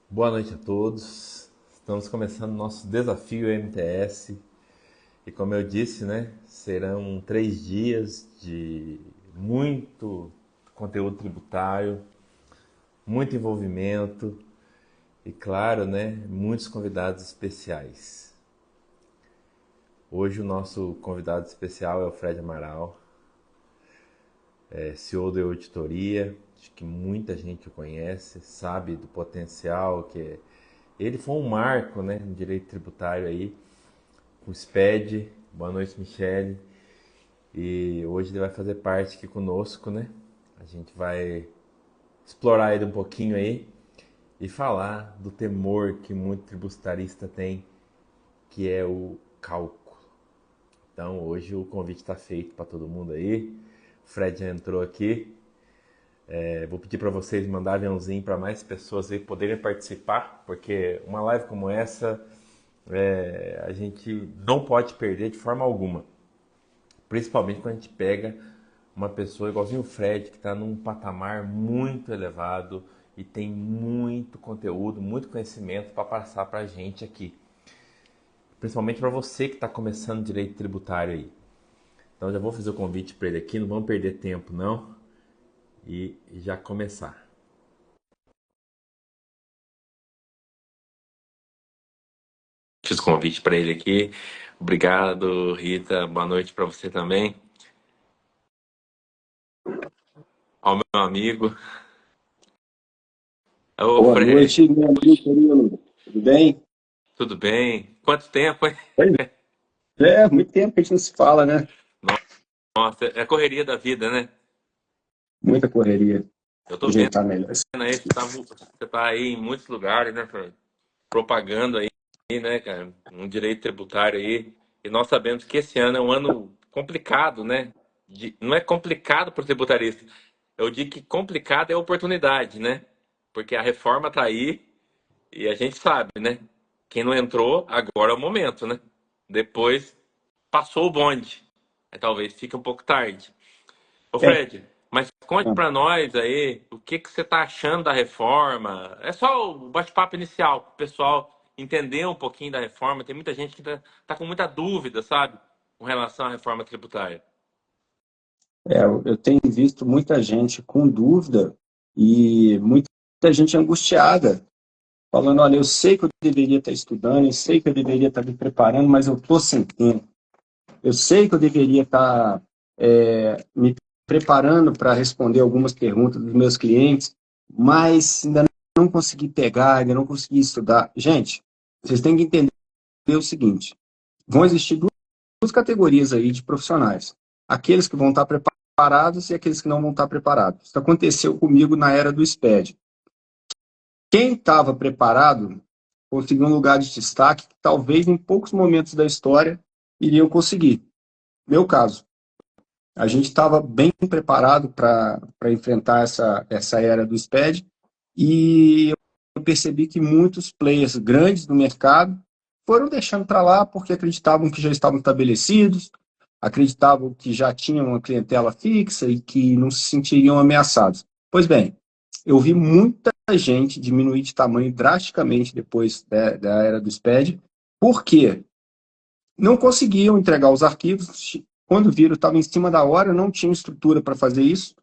Boa noite a todos. Estamos começando nosso desafio MTS e como eu disse, né, serão 3 dias de muito conteúdo tributário, muito envolvimento e, claro, né, muitos convidados especiais. Hoje o nosso convidado especial é o Fred Amaral, CEO da Auditoria, acho que muita gente o conhece, sabe do potencial que é. Ele foi um marco, né, no direito tributário aí, com o SPED. Boa noite, Michele. E hoje ele vai fazer parte aqui conosco, né? A gente vai explorar ele um pouquinho aí e falar do temor que muito tributarista tem, que é o cálculo. Então hoje o convite está feito para todo mundo aí. O Fred já entrou aqui. Vou pedir para vocês mandar aviãozinho para mais pessoas aí poderem participar, porque uma live como essa a gente não pode perder de forma alguma. Principalmente quando a gente pega uma pessoa igualzinho o Fred, que está num patamar muito elevado e tem muito conteúdo, muito conhecimento para passar para a gente aqui. Principalmente para você que está começando direito tributário aí. Então já vou fazer o convite para ele aqui, não vamos perder tempo não, e já começar. Fiz o convite para ele aqui. Obrigado, Rita. Boa noite para você também. Ao meu amigo. Ô, Boa Fred, noite, meu amigo Murilo. Tudo bem? tudo bem? Quanto tempo, hein? Pois muito tempo que a gente não se fala, né? Nossa, é a correria da vida, né? Muita correria. Eu tô vendo Ajeitar melhor. aí, você tá aí em muitos lugares, né, Fred? Propagando aí, né, cara? Um direito tributário aí. E nós sabemos que esse ano é um ano complicado, né? Não é complicado para o tributarista. Eu digo que complicado é oportunidade, né? Porque a reforma tá aí e a gente sabe, né? Quem não entrou, agora é o momento, né? Depois passou o bonde. Aí talvez fique um pouco tarde. Ô É, Fred, mas conte ah, pra nós aí o que que você tá achando da reforma. É só o bate-papo inicial, para o pessoal entender um pouquinho da reforma. Tem muita gente que tá com muita dúvida, sabe? Com relação à reforma tributária. eu tenho visto muita gente com dúvida e muita gente angustiada, falando, olha, eu sei que eu deveria estar estudando, eu sei que eu deveria estar me preparando, mas eu estou sem tempo. Eu sei que eu deveria estar me preparando para responder algumas perguntas dos meus clientes, mas ainda não consegui pegar, ainda não consegui estudar. Gente, vocês têm que entender o seguinte: vão existir duas categorias aí de profissionais. Aqueles que vão estar preparados e aqueles que não vão estar preparados. Isso aconteceu comigo na era do SPED. Quem estava preparado conseguiu um lugar de destaque que talvez em poucos momentos da história iriam conseguir. Meu caso. A gente estava bem preparado para enfrentar essa era do SPED e eu percebi que muitos players grandes do mercado foram deixando para lá porque acreditavam que já estavam estabelecidos, acreditavam que já tinham uma clientela fixa e que não se sentiriam ameaçados. Pois bem, eu vi muita gente diminuir de tamanho drasticamente depois da era do SPED, porque não conseguiam entregar os arquivos. Quando viram, estava em cima da hora, não tinham estrutura para fazer isso.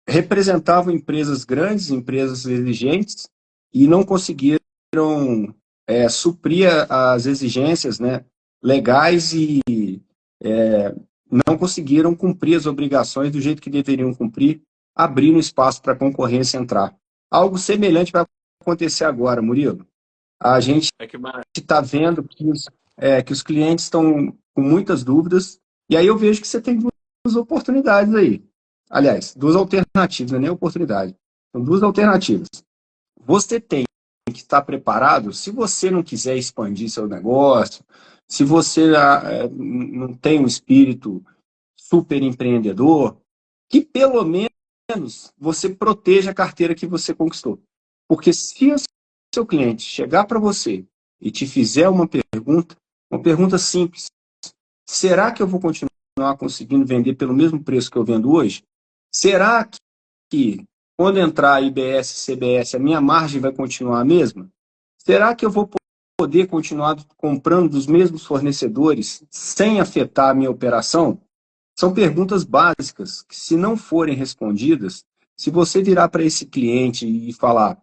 Representavam empresas grandes, empresas exigentes, e não conseguiram suprir as exigências, né, legais e não conseguiram cumprir as obrigações do jeito que deveriam cumprir, abrindo espaço para a concorrência entrar. Algo semelhante vai acontecer agora, Murilo. A gente É que mais. está vendo que os clientes estão com muitas dúvidas, e aí eu vejo que você tem duas oportunidades aí. Aliás, duas alternativas, não é nem oportunidade. São duas alternativas. Você tem que estar preparado, se você não quiser expandir seu negócio, se você não tem um espírito super empreendedor, que pelo menos você proteja a carteira que você conquistou. Porque se o seu cliente chegar para você e te fizer uma pergunta simples, será que eu vou continuar conseguindo vender pelo mesmo preço que eu vendo hoje? Será que quando entrar IBS, CBS, a minha margem vai continuar a mesma? Será que eu vou poder continuar comprando dos mesmos fornecedores sem afetar a minha operação? São perguntas básicas que, se não forem respondidas, se você virar para esse cliente e falar: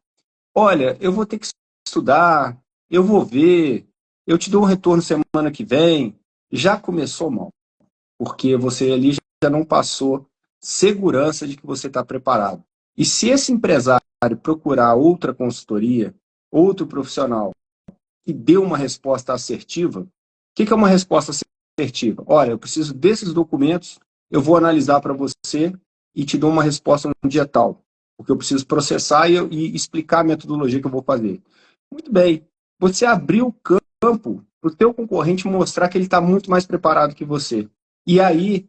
olha, eu vou ter que estudar, eu vou ver, eu te dou um retorno semana que vem, já começou mal, porque você ali já não passou segurança de que você está preparado. E se esse empresário procurar outra consultoria, outro profissional que dê uma resposta assertiva, o que é uma resposta assertiva? Olha, eu preciso desses documentos, eu vou analisar para você e te dou uma resposta no dia tal, porque eu preciso processar e explicar a metodologia que eu vou fazer. Muito bem, você abriu o campo para o teu concorrente mostrar que ele está muito mais preparado que você. E aí,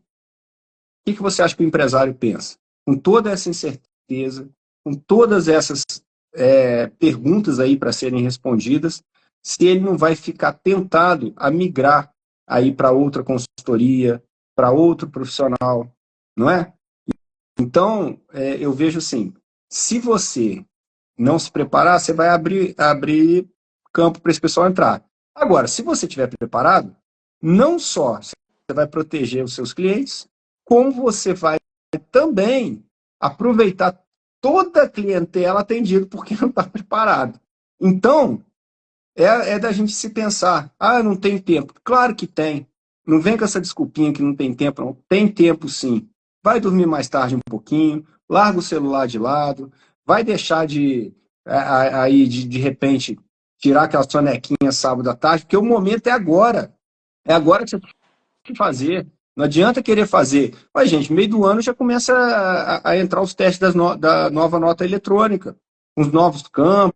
o que você acha que o empresário pensa? Com toda essa incerteza, com todas essas perguntas aí para serem respondidas, se ele não vai ficar tentado a migrar aí para outra consultoria, para outro profissional, não é? Então, eu vejo assim, se você não se preparar, você vai abrir campo para esse pessoal entrar. Agora, se você estiver preparado, não só você vai proteger os seus clientes, como você vai também aproveitar toda a clientela atendida porque não está preparado. Então, é da gente se pensar, não tem tempo. Claro que tem. Não vem com essa desculpinha que não tem tempo, não. Tem tempo sim. Vai dormir mais tarde um pouquinho, larga o celular de lado, vai deixar aí de repente, tirar aquela sonequinha sábado à tarde, porque o momento é agora. É agora que você tem que fazer. Não adianta querer fazer. Mas, gente, meio do ano já começa a entrar os testes da nova nota eletrônica, com os novos campos,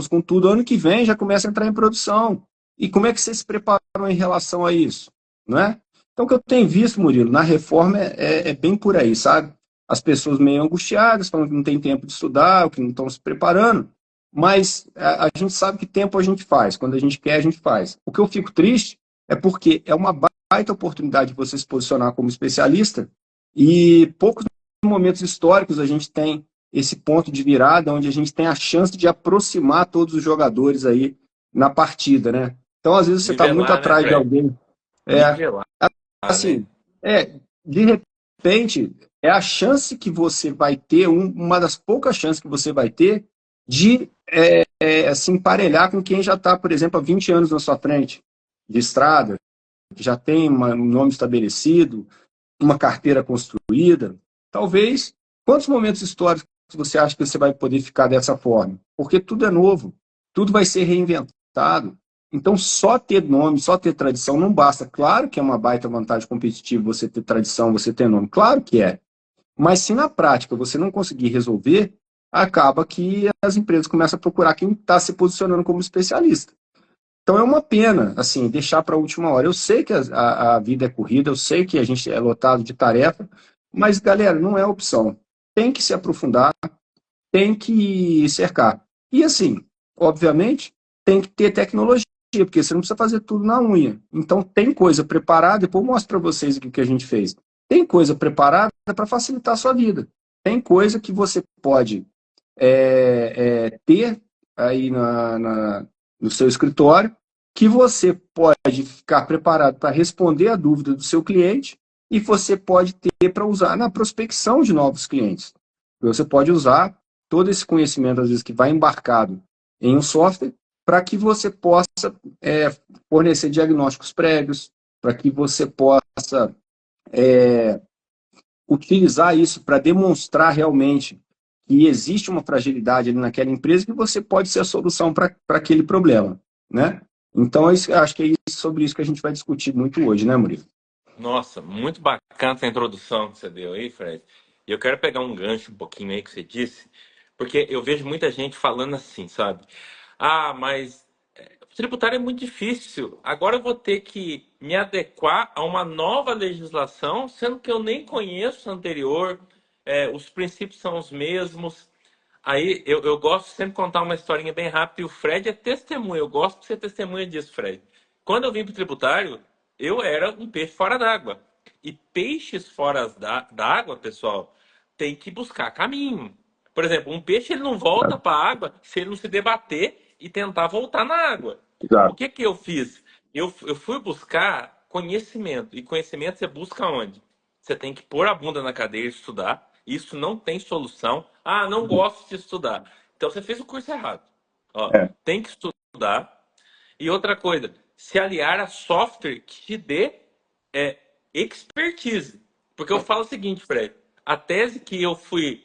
com tudo. Ano que vem já começa a entrar em produção. E como é que vocês se preparam em relação a isso? Não é? Então, o que eu tenho visto, Murilo, na reforma é bem por aí, sabe? As pessoas meio angustiadas, falando que não tem tempo de estudar, que não estão se preparando, mas a gente sabe que tempo a gente faz. Quando a gente quer, a gente faz. O que eu fico triste é porque é uma baita oportunidade de você se posicionar como especialista e poucos momentos históricos a gente tem esse ponto de virada onde a gente tem a chance de aproximar todos os jogadores aí na partida, né? Então, às vezes, você está muito Nivelar, né, atrás de Fred? alguém. É, Nivelar, né? assim, de repente, é a chance que você vai ter, uma das poucas chances que você vai ter de se emparelhar com quem já está, por exemplo, há 20 anos na sua frente de estrada, que já tem um nome estabelecido, uma carteira construída. Talvez, quantos momentos históricos você acha que você vai poder ficar dessa forma? Porque tudo é novo, tudo vai ser reinventado. Então, só ter nome, só ter tradição não basta. Claro que é uma baita vantagem competitiva você ter tradição, você ter nome. Claro que é. Mas se na prática você não conseguir resolver, acaba que as empresas começam a procurar quem está se posicionando como especialista. Então é uma pena, assim, deixar para a última hora. Eu sei que a vida é corrida, eu sei que a gente é lotado de tarefa, mas, galera, não é opção. Tem que se aprofundar, tem que cercar. E, assim, obviamente, tem que ter tecnologia, porque você não precisa fazer tudo na unha. Então, tem coisa preparada, depois eu mostro para vocês aqui o que a gente fez. Tem coisa preparada para facilitar a sua vida. Tem coisa que você pode ter aí no seu escritório, que você pode ficar preparado para responder a dúvida do seu cliente e você pode ter para usar na prospecção de novos clientes. Você pode usar todo esse conhecimento, às vezes, que vai embarcado em um software, para que você possa fornecer diagnósticos prévios, para que você possa utilizar isso para demonstrar realmente que existe uma fragilidade ali naquela empresa que você pode ser a solução para aquele problema, né? Então, acho que é sobre isso que a gente vai discutir muito hoje, né, Murilo? Nossa, muito bacana essa introdução que você deu aí, Fred. E eu quero pegar um gancho um pouquinho aí que você disse, porque eu vejo muita gente falando assim, sabe? Ah, mas o tributário é muito difícil. Agora eu vou ter que me adequar a uma nova legislação, sendo que eu nem conheço a anterior, os princípios são os mesmos. Aí eu gosto de sempre contar uma historinha bem rápida, e o Fred é testemunha. Eu gosto de ser testemunha disso, Fred. Quando eu vim para o tributário, eu era um peixe fora d'água. E peixes fora d'água, pessoal, tem que buscar caminho. Por exemplo, um peixe ele não volta para a água se ele não se debater e tentar voltar na água. O Exato. que que eu fiz? Eu fui buscar conhecimento. E conhecimento você busca onde? Você tem que pôr a bunda na cadeira e estudar. Isso não tem solução. Ah, não gosto de estudar. Então você fez o curso errado. Ó, É, tem que estudar. E outra coisa, se aliar a software que te dê é, expertise. Porque eu falo o seguinte, Fred, a tese que eu fui,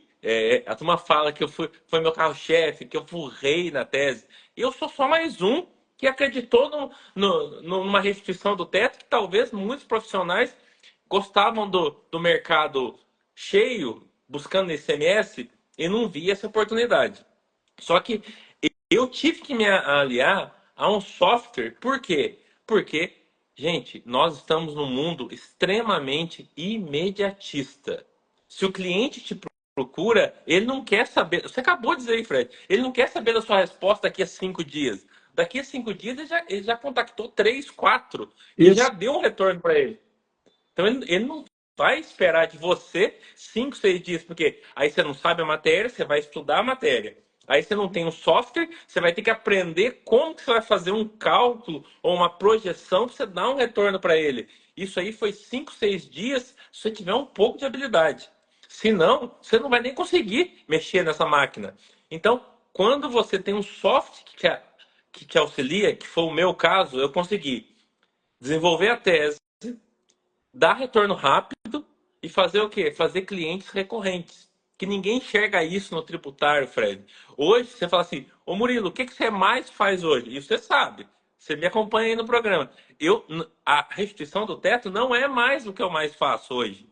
a turma fala que eu fui, foi meu carro-chefe, que eu fui o rei na tese. E eu sou só mais um que acreditou numa restituição do teto que talvez muitos profissionais gostavam do mercado cheio, buscando ICMS, e não via essa oportunidade. Só que eu tive que me aliar a um software. Por quê? Porque, gente, nós estamos num mundo extremamente imediatista. Se o cliente te procura, ele não quer saber. Você acabou de dizer aí, Fred. Ele não quer saber da sua resposta daqui a 5 dias. Daqui a 5 dias ele já contactou três, quatro e já isso. deu um retorno para ele. Então ele não vai esperar de você 5, 6 dias, porque aí você não sabe a matéria, você vai estudar a matéria. Aí você não tem um software, você vai ter que aprender como que você vai fazer um cálculo ou uma projeção para você dar um retorno para ele. Isso aí foi 5, 6 dias se você tiver um pouco de habilidade. Se não, você não vai nem conseguir mexer nessa máquina. Então, quando você tem um software que te auxilia, que foi o meu caso, eu consegui desenvolver a tese, dar retorno rápido e fazer o quê? Fazer clientes recorrentes. Que ninguém enxerga isso no tributário, Fred. Hoje você fala assim, ô Murilo, o que que você mais faz hoje? E você sabe, você me acompanha aí no programa. A restituição do teto não é mais o que eu mais faço hoje.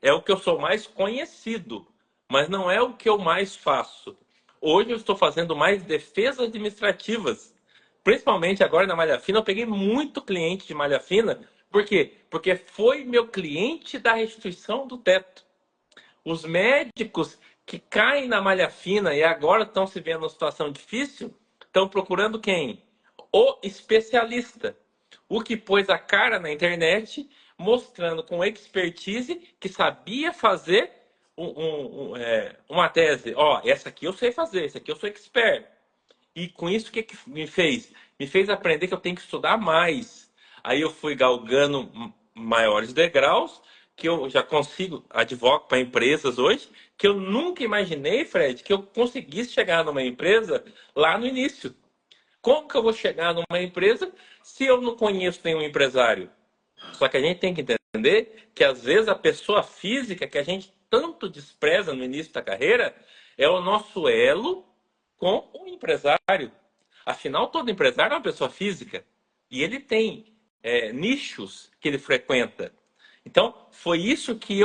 É o que eu sou mais conhecido, mas não é o que eu mais faço. Hoje eu estou fazendo mais defesas administrativas. Principalmente agora na malha fina, eu peguei muito cliente de malha fina. Por quê? Porque foi meu cliente da restituição do teto. Os médicos que caem na malha fina e agora estão se vendo numa situação difícil, estão procurando quem? O especialista. O que pôs a cara na internet, mostrando com expertise que sabia fazer uma tese. Ó, essa aqui eu sei fazer, essa aqui eu sou expert. E com isso, o que me fez? Me fez aprender que eu tenho que estudar mais. Aí eu fui galgando maiores degraus, que eu já consigo, advogo para empresas hoje, que eu nunca imaginei, Fred, que eu conseguisse chegar numa empresa lá no início. Como que eu vou chegar numa empresa se eu não conheço nenhum empresário? Só que a gente tem que entender que às vezes a pessoa física que a gente tanto despreza no início da carreira é o nosso elo com o empresário. Afinal, todo empresário é uma pessoa física e ele tem nichos que ele frequenta. Então, foi isso que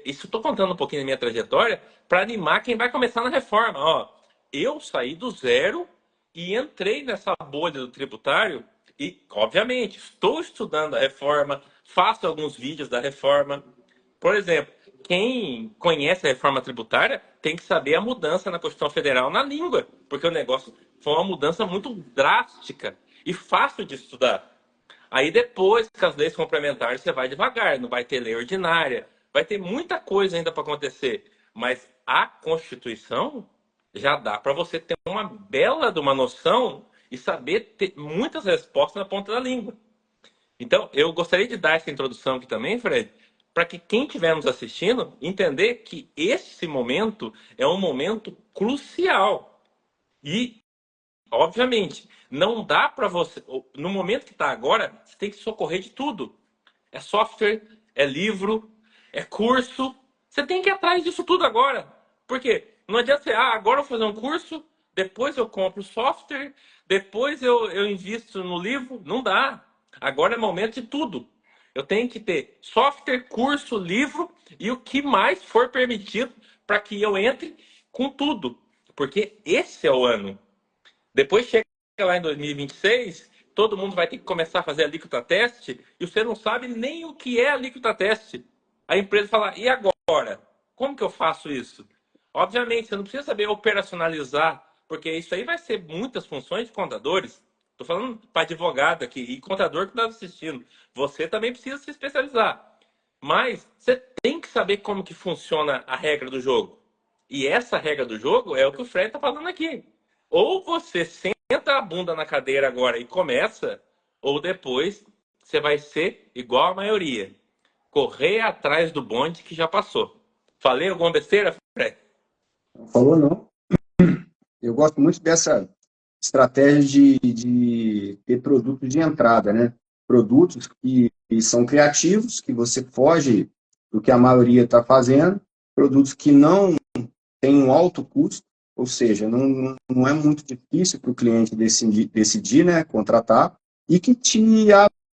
isso estou contando um pouquinho da minha trajetória para animar quem vai começar na reforma. Ó, eu saí do zero e entrei nessa bolha do tributário e, obviamente, estou estudando a reforma, faço alguns vídeos da reforma. Por exemplo, quem conhece a reforma tributária tem que saber a mudança na Constituição Federal na língua, porque o negócio foi uma mudança muito drástica e fácil de estudar. Aí depois que as leis complementares você vai devagar, não vai ter lei ordinária, vai ter muita coisa ainda para acontecer, mas a Constituição já dá para você ter uma bela de uma noção e saber ter muitas respostas na ponta da língua. Então, eu gostaria de dar essa introdução aqui também, Fred, para que quem estiver nos assistindo entender que esse momento é um momento crucial. E, obviamente, não dá para você. No momento que está agora, você tem que socorrer de tudo. É software, é livro, é curso. Você tem que ir atrás disso tudo agora. Por quê? Não adianta você, agora eu vou fazer um curso, depois eu compro software, depois eu invisto no livro. Não dá. Agora é momento de tudo. Eu tenho que ter software, curso, livro e o que mais for permitido para que eu entre com tudo. Porque esse é o ano. Depois chega lá em 2026, todo mundo vai ter que começar a fazer alíquota teste e você não sabe nem o que é alíquota teste. A empresa fala, e agora? Como que eu faço isso? Obviamente, você não precisa saber operacionalizar, porque isso aí vai ser muitas funções de contadores. Estou falando para advogado aqui e contador que está assistindo. Você também precisa se especializar. Mas você tem que saber como que funciona a regra do jogo. E essa regra do jogo é o que o Fred tá falando aqui. Ou você senta a bunda na cadeira agora e começa, ou depois você vai ser igual a maioria. Correr atrás do bonde que já passou. Falei alguma besteira, Fred? Não falou não. Eu gosto muito dessa estratégia de ter produtos de entrada, né? Produtos que são criativos, que você foge do que a maioria está fazendo, produtos que não têm um alto custo, ou seja, não é muito difícil para o cliente decidir, né, contratar, e que te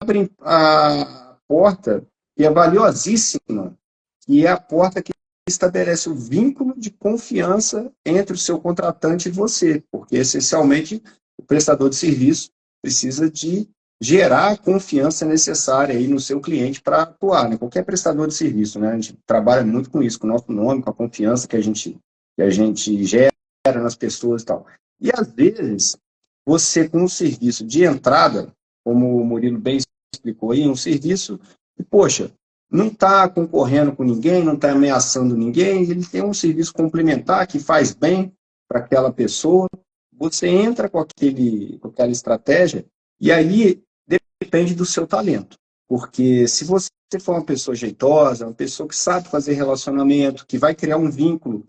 abrem a porta, que é valiosíssima, que é a porta que estabelece o vínculo de confiança entre o seu contratante e você, porque essencialmente o prestador de serviço precisa de gerar a confiança necessária aí no seu cliente para atuar, né? Qualquer prestador de serviço, né? A gente trabalha muito com isso, com o nosso nome, com a confiança que a gente gera nas pessoas e tal. E às vezes, você com um serviço de entrada, como o Murilo bem explicou aí, um serviço que, poxa, não está concorrendo com ninguém, não está ameaçando ninguém, ele tem um serviço complementar que faz bem para aquela pessoa. Você entra com aquela estratégia e aí depende do seu talento. Porque se você for uma pessoa jeitosa, uma pessoa que sabe fazer relacionamento, que vai criar um vínculo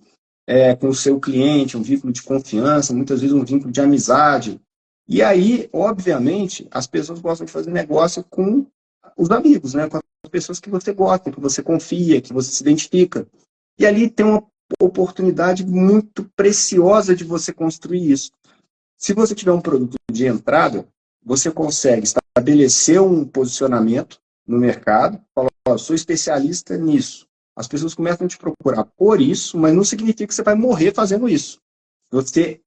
com o seu cliente, um vínculo de confiança, muitas vezes um vínculo de amizade. E aí, obviamente, as pessoas gostam de fazer negócio com os amigos, né? Com as pessoas que você gosta, que você confia, que você se identifica. E ali tem uma oportunidade muito preciosa de você construir isso. Se você tiver um produto de entrada, você consegue estabelecer um posicionamento no mercado, falar, oh, sou especialista nisso. As pessoas começam a te procurar por isso, mas não significa que você vai morrer fazendo isso. Você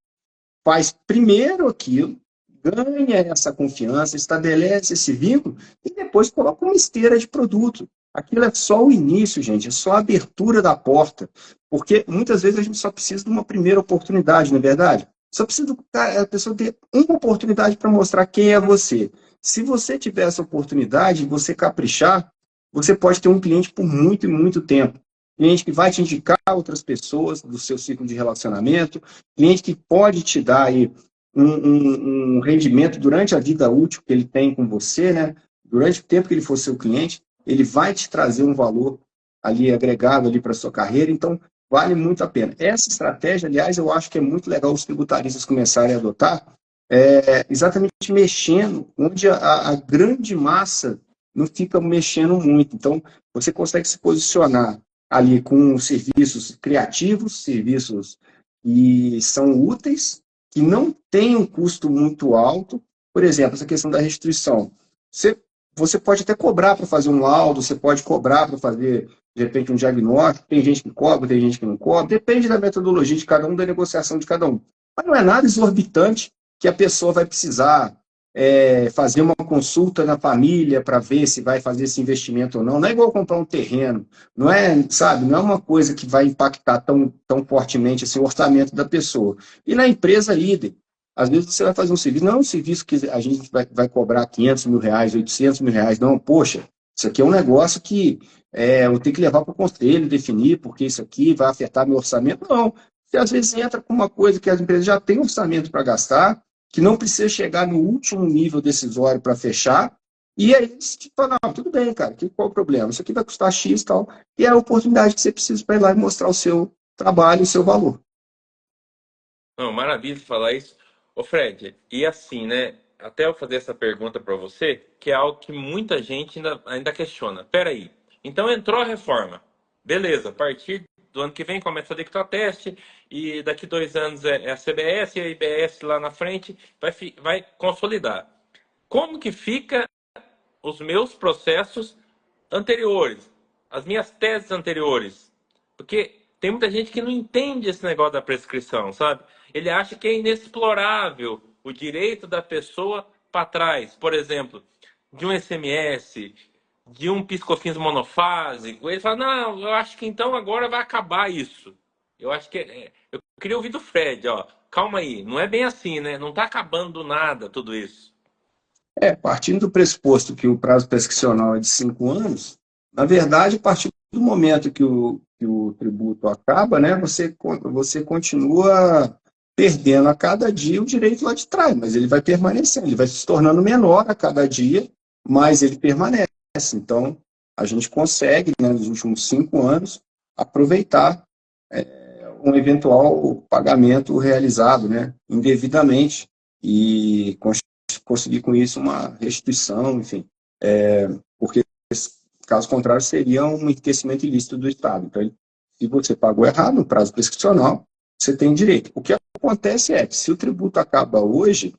faz primeiro aquilo, ganha essa confiança, estabelece esse vínculo e depois coloca uma esteira de produto. Aquilo é só o início, gente, é só a abertura da porta. Porque muitas vezes a gente só precisa de uma primeira oportunidade, não é verdade? Só precisa a pessoa ter uma oportunidade para mostrar quem é você. Se você tiver essa oportunidade, você caprichar, você pode ter um cliente por muito e muito tempo. Cliente que vai te indicar outras pessoas do seu ciclo de relacionamento, cliente que pode te dar aí um rendimento durante a vida útil que ele tem com você, né? Durante o tempo que ele for seu cliente, ele vai te trazer um valor ali agregado ali para sua carreira, então vale muito a pena. Essa estratégia, aliás, eu acho que é muito legal os tributaristas começarem a adotar, exatamente mexendo onde a grande massa não fica mexendo muito. Então, você consegue se posicionar ali com serviços criativos, serviços que são úteis, que não têm um custo muito alto. Por exemplo, essa questão da restituição. Você pode até cobrar para fazer um laudo, você pode cobrar para fazer, de repente, um diagnóstico. Tem gente que cobra, tem gente que não cobra. Depende da metodologia de cada um, da negociação de cada um. Mas não é nada exorbitante que a pessoa vai precisar fazer uma consulta na família para ver se vai fazer esse investimento ou não. Não é igual comprar um terreno. Não é, sabe, não é uma coisa que vai impactar tão fortemente assim, o orçamento da pessoa. E na empresa, idem. Às vezes você vai fazer um serviço, não é um serviço que a gente vai cobrar 500 mil reais, 800 mil reais, não, poxa, isso aqui é um negócio que eu tenho que levar para o conselho, definir, porque isso aqui vai afetar meu orçamento. Não, você às vezes entra com uma coisa que as empresas já têm orçamento para gastar, que não precisa chegar no último nível decisório para fechar, e aí eles te falam, não, tudo bem, cara, qual o problema? Isso aqui vai custar X e tal, e é a oportunidade que você precisa para ir lá e mostrar o seu trabalho, o seu valor. Não, maravilha de falar isso. Ô Fred, e assim, né? Até eu fazer essa pergunta para você, que é algo que muita gente ainda questiona. Peraí, então entrou a reforma. Beleza, a partir do ano que vem começa a dictar teste, e daqui 2 anos é a CBS e a IBS lá na frente vai consolidar. Como que fica os meus processos anteriores, as minhas teses anteriores? Porque tem muita gente que não entende esse negócio da prescrição, sabe? Ele acha que é inexplorável o direito da pessoa para trás, por exemplo, de um SMS, de um piscofins monofásico. Ele fala, não, eu acho que então agora vai acabar isso. Eu acho que eu queria ouvir do Fred, ó. Calma aí, não é bem assim, né? Não está acabando nada tudo isso. Partindo do pressuposto que o prazo prescricional é de 5 anos, na verdade, a partir do momento que que o tributo acaba, né, você continua perdendo a cada dia o direito lá de trás, mas ele vai permanecendo, ele vai se tornando menor a cada dia, mas ele permanece. Então, a gente consegue, né, nos últimos 5 anos, aproveitar um eventual pagamento realizado, né, indevidamente, e conseguir com isso uma restituição, enfim, porque caso contrário seria um enriquecimento ilícito do Estado. Então, se você pagou errado no prazo prescricional, você tem direito. O que acontece é que se o tributo acaba hoje,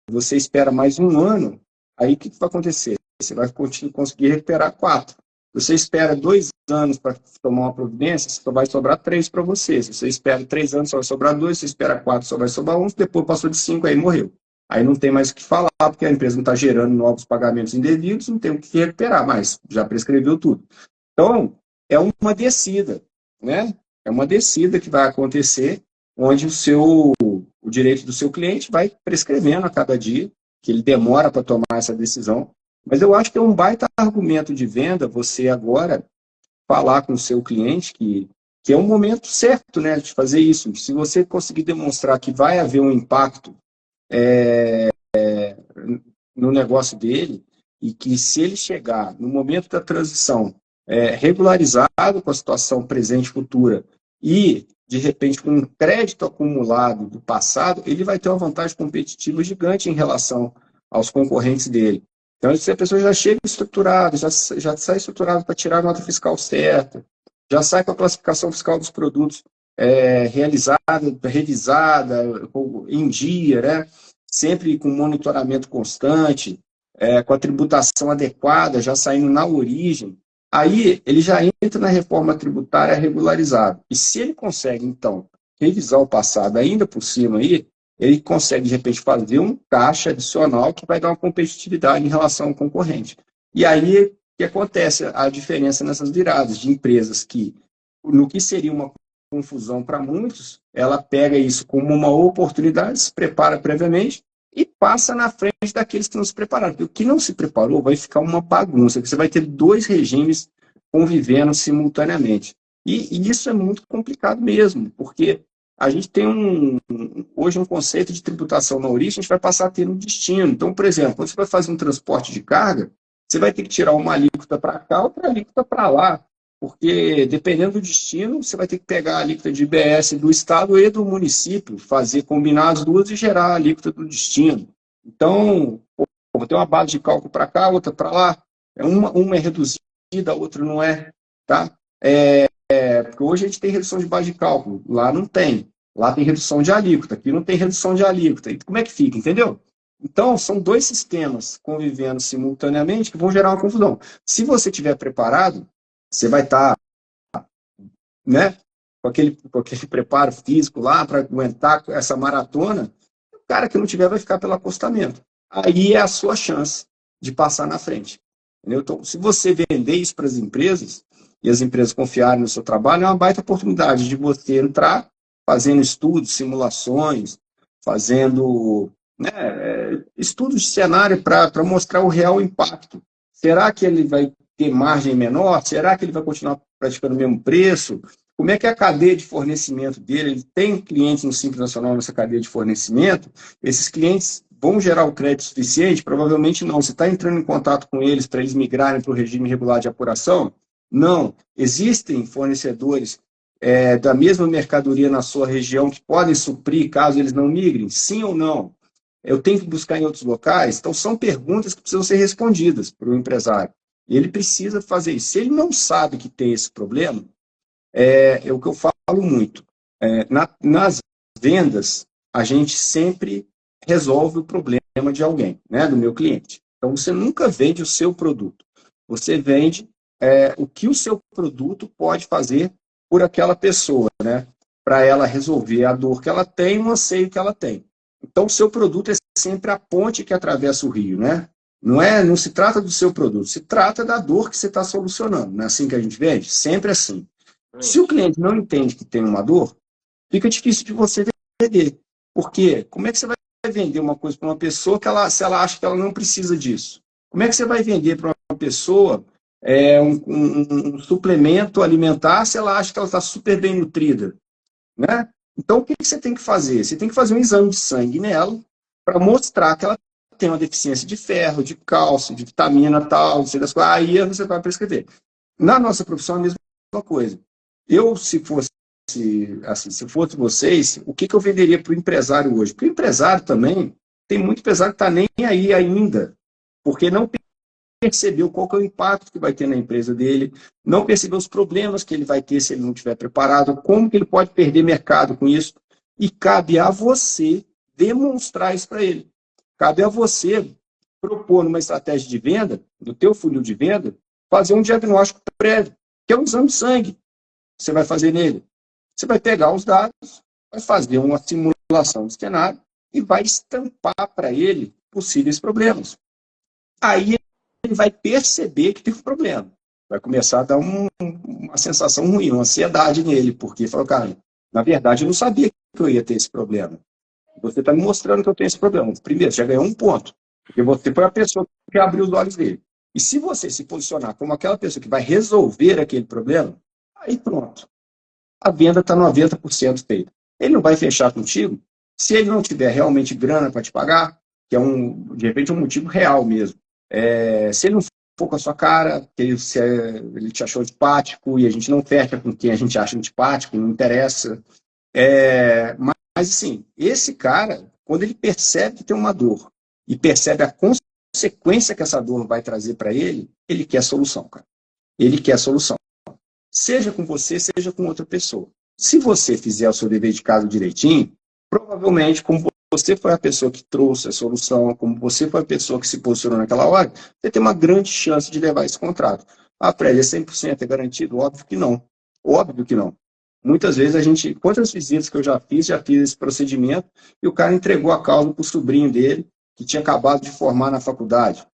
você espera mais um ano, aí o que vai acontecer? Você vai conseguir recuperar 4. Você espera 2 anos para tomar uma providência, só vai sobrar 3 para você. Se você espera 3 anos, só vai sobrar 2. Se você espera 4, só vai sobrar 1. Depois passou de 5, aí morreu. Aí não tem mais o que falar, porque a empresa não está gerando novos pagamentos indevidos, não tem o que recuperar mais, já prescreveu tudo. Então, é uma descida, né? É uma descida que vai acontecer, onde o direito do seu cliente vai prescrevendo a cada dia, que ele demora para tomar essa decisão. Mas eu acho que é um baita argumento de venda você agora falar com o seu cliente que é um momento certo, né, de fazer isso. Se você conseguir demonstrar que vai haver um impacto no negócio dele, e que se ele chegar no momento da transição regularizado com a situação presente e futura, e, de repente, com um crédito acumulado do passado, ele vai ter uma vantagem competitiva gigante em relação aos concorrentes dele. Então, se a pessoa já chega estruturada, já sai estruturada para tirar a nota fiscal certa, já sai com a classificação fiscal dos produtos realizada, revisada, em dia, né? Sempre com monitoramento constante, com a tributação adequada, já saindo na origem, aí ele já entra na reforma tributária regularizado. E se ele consegue, então, revisar o passado ainda por cima aí, ele consegue, de repente, fazer um caixa adicional que vai dar uma competitividade em relação ao concorrente. E aí, o que acontece? A diferença nessas viradas de empresas que, no que seria uma confusão para muitos, ela pega isso como uma oportunidade, se prepara previamente e passa na frente daqueles que não se prepararam. Porque o que não se preparou vai ficar uma bagunça, porque você vai ter 2 regimes convivendo simultaneamente. E isso é muito complicado mesmo, porque a gente tem hoje um conceito de tributação na origem, a gente vai passar a ter no destino. Então, por exemplo, quando você vai fazer um transporte de carga, você vai ter que tirar uma alíquota para cá, outra alíquota para lá, porque dependendo do destino, você vai ter que pegar a alíquota de IBS do estado e do município, fazer combinar as duas e gerar a alíquota do destino. Então, vou ter uma base de cálculo para cá, outra para lá, uma é reduzida, a outra não é, tá? Porque hoje a gente tem redução de base de cálculo, lá não tem. Lá tem redução de alíquota, aqui não tem redução de alíquota. E como é que fica, entendeu? Então, são 2 sistemas convivendo simultaneamente que vão gerar uma confusão. Se você estiver preparado, você vai estar, né, com aquele preparo físico lá para aguentar essa maratona. O cara que não tiver vai ficar pelo acostamento. Aí é a sua chance de passar na frente. Entendeu? Então, se você vender isso para as empresas, e as empresas confiarem no seu trabalho, é uma baita oportunidade de você entrar fazendo estudos, simulações, fazendo estudos de cenário para mostrar o real impacto. Será que ele vai ter margem menor? Será que ele vai continuar praticando o mesmo preço? Como é que é a cadeia de fornecimento dele? Ele tem clientes no Simples Nacional nessa cadeia de fornecimento? Esses clientes vão gerar o crédito suficiente? Provavelmente não. Você está entrando em contato com eles para eles migrarem para o regime regular de apuração? Não. Existem fornecedores da mesma mercadoria na sua região que podem suprir caso eles não migrem? Sim ou não? Eu tenho que buscar em outros locais? Então, são perguntas que precisam ser respondidas para o empresário. E ele precisa fazer isso. Se ele não sabe que tem esse problema, é o que eu falo muito. Nas vendas, a gente sempre resolve o problema de alguém, né, do meu cliente. Então, você nunca vende o seu produto. Você vende o que o seu produto pode fazer por aquela pessoa, né? Para ela resolver a dor que ela tem, o anseio que ela tem. Então, o seu produto é sempre a ponte que atravessa o rio, né? Não se trata do seu produto, se trata da dor que você está solucionando. Não é assim que a gente vende? Sempre assim. Se o cliente não entende que tem uma dor, fica difícil de você vender. Por quê? Como é que você vai vender uma coisa para uma pessoa se ela acha que ela não precisa disso? Como é que você vai vender para uma pessoa um suplemento alimentar se ela acha que ela está super bem nutrida, né? Então, o que você tem que fazer? Você tem que fazer um exame de sangue nela para mostrar que ela tem uma deficiência de ferro, de cálcio, de vitamina tal, não sei das coisas. Aí você vai prescrever. Na nossa profissão é a mesma coisa. Eu, se fosse assim, se fosse vocês, o que eu venderia para o empresário hoje? Porque o empresário também, tem muito empresário que está nem aí ainda, porque não percebeu qual que é o impacto que vai ter na empresa dele, não percebeu os problemas que ele vai ter se ele não estiver preparado, como que ele pode perder mercado com isso, e cabe a você demonstrar isso para ele. Cabe a você propor numa estratégia de venda, no teu funil de venda, fazer um diagnóstico prévio, que é um exame de sangue. Você vai fazer nele. Você vai pegar os dados, vai fazer uma simulação de cenário e vai estampar para ele possíveis problemas. Aí ele vai perceber que teve um problema. Vai começar a dar uma sensação ruim, uma ansiedade nele, porque falou, cara, na verdade eu não sabia que eu ia ter esse problema. Você está me mostrando que eu tenho esse problema. Primeiro, você já ganhou um ponto, porque você foi a pessoa que abriu os olhos dele. E se você se posicionar como aquela pessoa que vai resolver aquele problema, aí pronto. A venda está 90% feita. Ele não vai fechar contigo se ele não tiver realmente grana para te pagar, que é de repente um motivo real mesmo. Se ele não for com a sua cara, se ele te achou antipático e a gente não fecha com quem a gente acha antipático, não interessa. Mas assim, esse cara, quando ele percebe que tem uma dor e percebe a consequência que essa dor vai trazer para ele, ele quer solução, cara. Ele quer solução. Seja com você, seja com outra pessoa. Se você fizer o seu dever de casa direitinho, provavelmente, como você foi a pessoa que trouxe a solução, como você foi a pessoa que se posicionou naquela hora, você tem uma grande chance de levar esse contrato. Ah, Fred, é 100% é garantido? Óbvio que não. Óbvio que não. Muitas vezes quantas visitas que eu já fiz esse procedimento, e o cara entregou a causa para o sobrinho dele, que tinha acabado de formar na faculdade.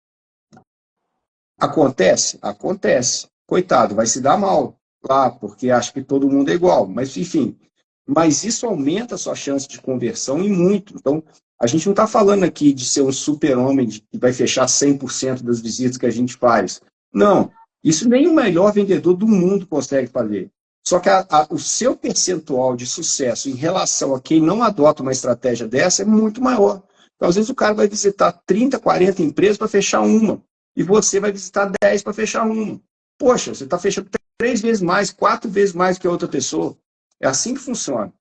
Acontece? Acontece. Coitado, vai se dar mal lá, porque acha que todo mundo é igual. Mas, enfim, mas isso aumenta a sua chance de conversão e muito. Então, a gente não está falando aqui de ser um super-homem que vai fechar 100% das visitas que a gente faz. Não, isso nem o melhor vendedor do mundo consegue fazer. Só que o seu percentual de sucesso em relação a quem não adota uma estratégia dessa é muito maior. Então, às vezes o cara vai visitar 30, 40 empresas para fechar uma, e você vai visitar 10 para fechar uma. Poxa, você está fechando 3 vezes mais, 4 vezes mais que a outra pessoa. É assim que funciona.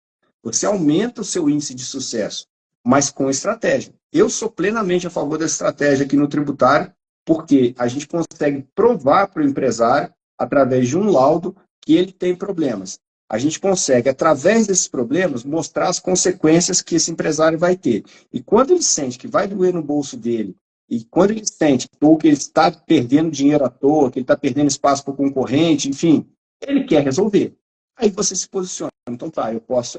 Você aumenta o seu índice de sucesso, mas com estratégia. Eu sou plenamente a favor da estratégia aqui no tributário, porque a gente consegue provar para o empresário, através de um laudo, que ele tem problemas. A gente consegue, através desses problemas, mostrar as consequências que esse empresário vai ter. E quando ele sente que vai doer no bolso dele, e quando ele sente que ele está perdendo dinheiro à toa, que ele está perdendo espaço para o concorrente, enfim, ele quer resolver. Aí você se posiciona. Então tá,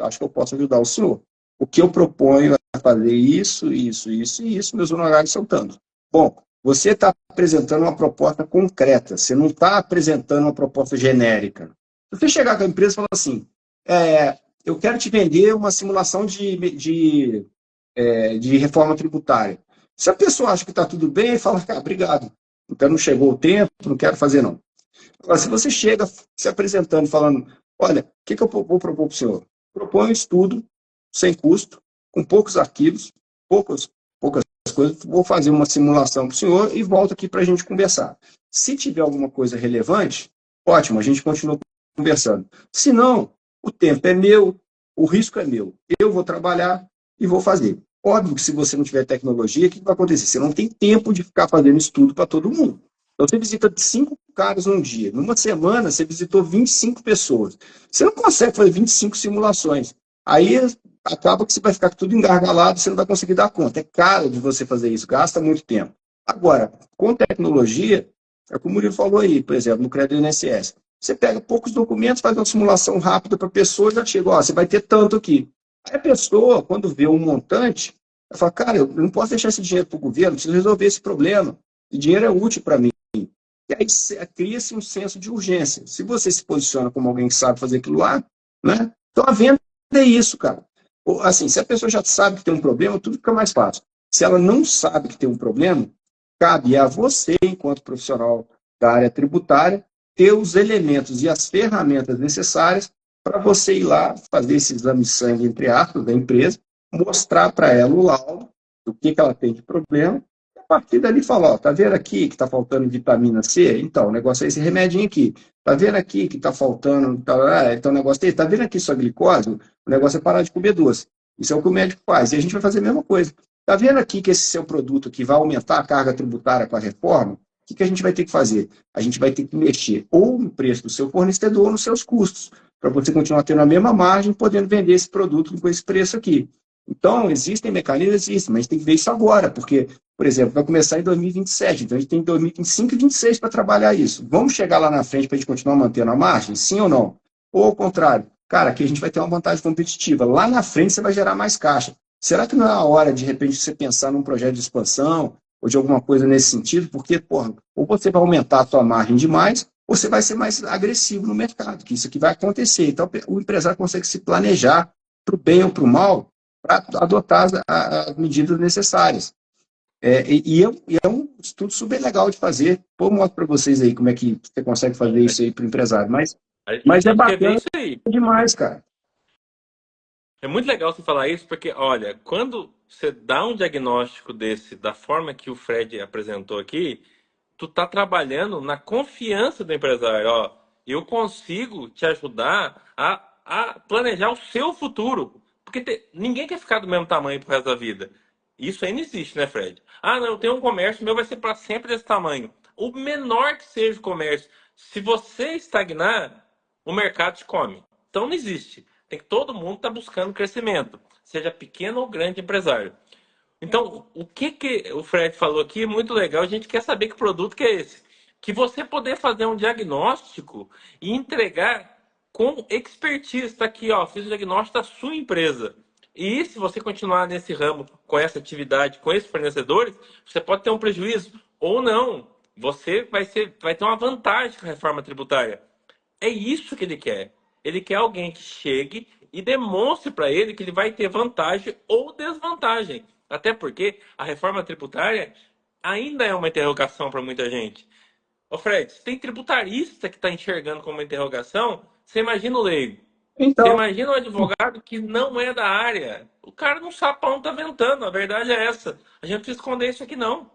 acho que eu posso ajudar o senhor. O que eu proponho é fazer isso, isso, isso e isso, meus honorários são tanto. Bom, você está apresentando uma proposta concreta, você não está apresentando uma proposta genérica. Se você chegar com a empresa e falar assim, eu quero te vender uma simulação de reforma tributária. Se a pessoa acha que está tudo bem, fala, obrigado, então não chegou o tempo, não quero fazer não. Agora, se você chega se apresentando, falando, olha, o que eu vou propor para o senhor? Proponho um estudo, sem custo, com poucos arquivos, poucas coisas, vou fazer uma simulação para o senhor e volto aqui para a gente conversar. Se tiver alguma coisa relevante, ótimo, a gente continua conversando. Se não, o tempo é meu, o risco é meu. Eu vou trabalhar e vou fazer. Óbvio que se você não tiver tecnologia, o que vai acontecer? Você não tem tempo de ficar fazendo estudo para todo mundo. Então, você visita 5 caras num dia. Numa semana, você visitou 25 pessoas. Você não consegue fazer 25 simulações. Aí, acaba que você vai ficar tudo engargalado, você não vai conseguir dar conta. É caro de você fazer isso, gasta muito tempo. Agora, com tecnologia, é como o Murilo falou aí, por exemplo, no crédito do INSS. Você pega poucos documentos, faz uma simulação rápida para a pessoa, já chega, você vai ter tanto aqui. Aí a pessoa, quando vê um montante, ela fala, cara, eu não posso deixar esse dinheiro para o governo, preciso resolver esse problema. O dinheiro é útil para mim. E aí cria-se um senso de urgência. Se você se posiciona como alguém que sabe fazer aquilo lá, né? Então a venda é isso, cara. Assim, se a pessoa já sabe que tem um problema, tudo fica mais fácil. Se ela não sabe que tem um problema, cabe a você, enquanto profissional da área tributária ter os elementos e as ferramentas necessárias para você ir lá fazer esse exame de sangue, entre aspas, da empresa, mostrar para ela o laudo do que ela tem de problema, e a partir dali falar, ó, tá vendo aqui que está faltando vitamina C? Então, o negócio é esse remedinho aqui. Tá vendo aqui que está faltando, então o negócio é, tá vendo aqui sua glicose? O negócio é parar de comer doce. Isso é o que o médico faz, e a gente vai fazer a mesma coisa. Tá vendo aqui que esse seu produto aqui vai aumentar a carga tributária com a reforma? O que a gente vai ter que fazer? A gente vai ter que mexer ou no preço do seu fornecedor ou nos seus custos, para você continuar tendo a mesma margem, podendo vender esse produto com esse preço aqui. Então, existem mecanismos, existem, mas tem que ver isso agora, porque, por exemplo, vai começar em 2027, então a gente tem 2025 e 2026 para trabalhar isso. Vamos chegar lá na frente para a gente continuar mantendo a margem? Sim ou não? Ou ao contrário, cara, aqui a gente vai ter uma vantagem competitiva. Lá na frente você vai gerar mais caixa. Será que não é a hora, de repente, você pensar num projeto de expansão ou de alguma coisa nesse sentido? Porque, porra, ou você vai aumentar a sua margem demais, ou você vai ser mais agressivo no mercado, que isso aqui vai acontecer. Então, o empresário consegue se planejar para o bem ou para o mal, para adotar as medidas necessárias. É um estudo super legal de fazer. Depois eu mostro para vocês aí como é que você consegue fazer isso aí para o empresário. A Mas é gente quer ver bacana isso aí. demais, cara. É muito legal você falar isso, porque, olha, quando você dá um diagnóstico desse, da forma que o Fred apresentou aqui, tu tá trabalhando na confiança do empresário. Ó, eu consigo te ajudar a planejar o seu futuro. Porque ninguém quer ficar do mesmo tamanho pro resto da vida. Isso aí não existe, né, Fred? Ah, não, eu tenho um comércio, o meu vai ser para sempre desse tamanho. O menor que seja o comércio, se você estagnar, o mercado te come. Então não existe. Tem que todo mundo estar buscando crescimento, seja pequeno ou grande empresário. Então, o que o Fred falou aqui é muito legal. A gente quer saber que produto que é esse. Que você poder fazer um diagnóstico e entregar com expertise. Está aqui, ó, fiz o diagnóstico da sua empresa. E se você continuar nesse ramo, com essa atividade, com esses fornecedores, você pode ter um prejuízo ou não. Você vai ter uma vantagem com a reforma tributária. É isso que ele quer. Ele quer alguém que chegue e demonstre para ele que ele vai ter vantagem ou desvantagem. Até porque a reforma tributária ainda é uma interrogação para muita gente. Ô Fred, se tem tributarista que está enxergando como uma interrogação, você imagina o leigo. Você Então, imagina um advogado que não é da área. O cara não sabe para onde está ventando. A verdade é essa. A gente não precisa esconder isso aqui, não.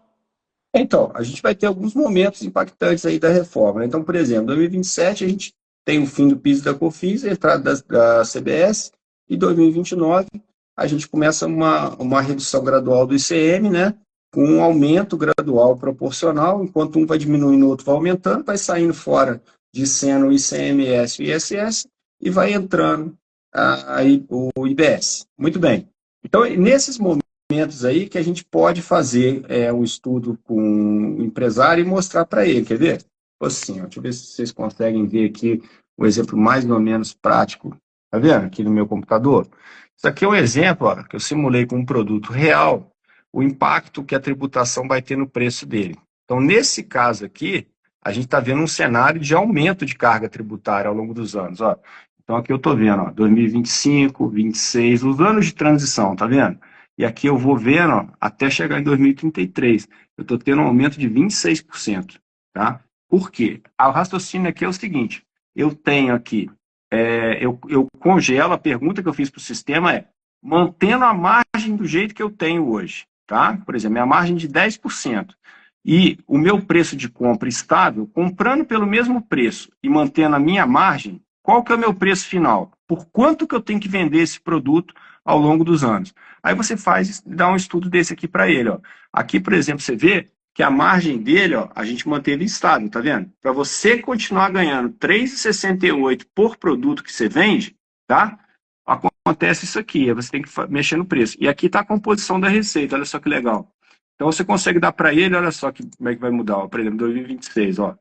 então, a gente vai ter alguns momentos impactantes aí da reforma, né? Então, por exemplo, em 2027 a gente tem o fim do PIS e da COFINS, a entrada da CBS, e 2029 a gente começa uma redução gradual do ICM, né? Com um aumento gradual proporcional, enquanto um vai diminuindo, o outro vai aumentando, vai saindo fora de cena o ICMS e o ISS, e vai entrando aí o IBS. Muito bem. Então, nesses momentos aí que a gente pode fazer um estudo com o empresário e mostrar para ele, quer ver? Assim, ó, deixa eu ver se vocês conseguem ver aqui o exemplo mais ou menos prático. Tá vendo aqui no meu computador? Isso aqui é um exemplo, ó, que eu simulei com um produto real, o impacto que a tributação vai ter no preço dele. Então, nesse caso aqui, a gente está vendo um cenário de aumento de carga tributária ao longo dos anos. Ó. Então, aqui eu estou vendo, ó, 2025, 26, os anos de transição, tá vendo? E aqui eu vou vendo, ó, até chegar em 2033, eu estou tendo um aumento de 26%. Tá? Por quê? O raciocínio aqui é o seguinte, eu tenho aqui, eu congelo, a pergunta que eu fiz para o sistema é, mantendo a margem do jeito que eu tenho hoje, tá? Por exemplo, minha margem de 10%, e o meu preço de compra estável, comprando pelo mesmo preço e mantendo a minha margem, qual que é o meu preço final? Por quanto que eu tenho que vender esse produto ao longo dos anos? Aí você dá um estudo desse aqui para ele. Ó. Aqui, por exemplo, você vê que a margem dele, ó, a gente manteve estável, tá vendo? Para você continuar ganhando 3,68 por produto que você vende, tá? Acontece isso aqui, aí você tem que mexer no preço. E aqui está a composição da receita, olha só que legal. Então você consegue dar para ele, olha só como é que vai mudar. Ó. Por exemplo, 2026, ó,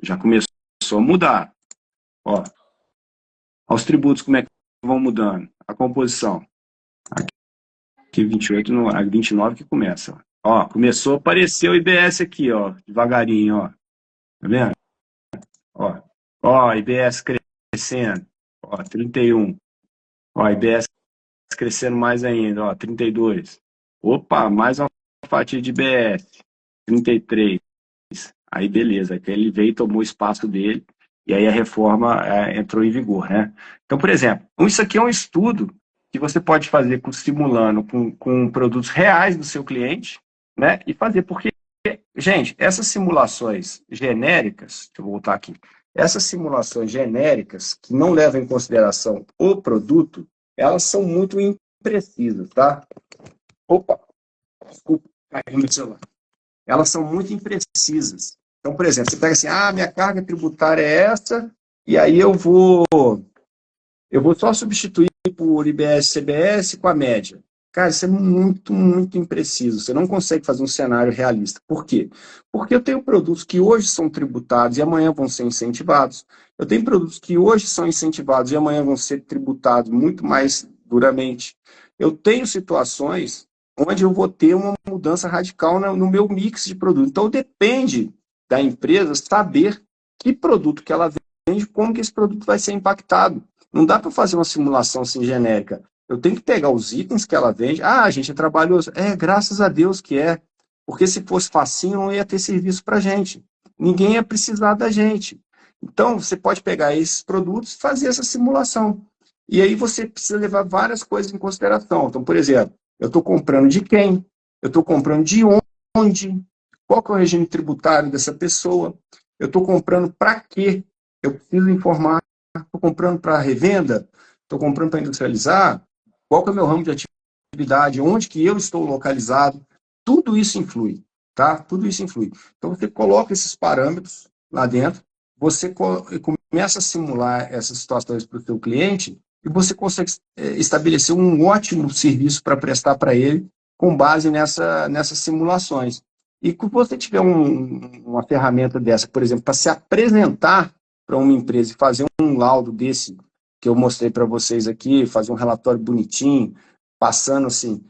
já começou a mudar. Ó, os tributos, como é que vão mudando? A composição. Aqui 28, no, 29 que começa. Ó, começou a aparecer o IBS aqui, ó, devagarinho, ó. Tá vendo? Ó, IBS crescendo. Ó, 31. Ó, IBS crescendo mais ainda, ó, 32. Opa, mais uma fatia de IBS. 33. Aí beleza, aí ele veio e tomou o espaço dele, e aí a reforma entrou em vigor, né? Então, por exemplo, isso aqui é um estudo que você pode fazer simulando com produtos reais do seu cliente, né? E fazer, porque, gente, essas simulações genéricas, deixa eu voltar aqui, essas simulações genéricas, que não levam em consideração o produto, elas são muito imprecisas, tá? Opa, desculpa, caiu no celular. Elas são muito imprecisas. Então, por exemplo, você pega assim, minha carga tributária é essa, e aí eu vou só substituir por IBS, CBS com a média. Cara, isso é muito, muito impreciso. Você não consegue fazer um cenário realista. Por quê? Porque eu tenho produtos que hoje são tributados e amanhã vão ser incentivados. Eu tenho produtos que hoje são incentivados e amanhã vão ser tributados muito mais duramente. Eu tenho situações onde eu vou ter uma mudança radical no meu mix de produtos. Então, depende da empresa saber que produto que ela vende, como que esse produto vai ser impactado. Não dá para fazer uma simulação assim genérica. Eu tenho que pegar os itens que ela vende. A gente é trabalhoso. Graças a Deus que é. Porque se fosse facinho, não ia ter serviço para a gente. Ninguém ia precisar da gente. Então, você pode pegar esses produtos e fazer essa simulação. E aí você precisa levar várias coisas em consideração. Então, por exemplo, eu estou comprando de quem? Eu estou comprando de onde? Qual que é o regime tributário dessa pessoa? Eu estou comprando para quê? Eu preciso informar. Estou comprando para revenda? Estou comprando para industrializar? Qual que é o meu ramo de atividade? Onde que eu estou localizado? Tudo isso influi, tá? Tudo isso influi. Então, você coloca esses parâmetros lá dentro, você começa a simular essas situações para o seu cliente e você consegue estabelecer um ótimo serviço para prestar para ele com base nessas simulações. E se você tiver uma ferramenta dessa, por exemplo, para se apresentar para uma empresa e fazer um laudo desse que eu mostrei para vocês aqui, fazer um relatório bonitinho, passando assim,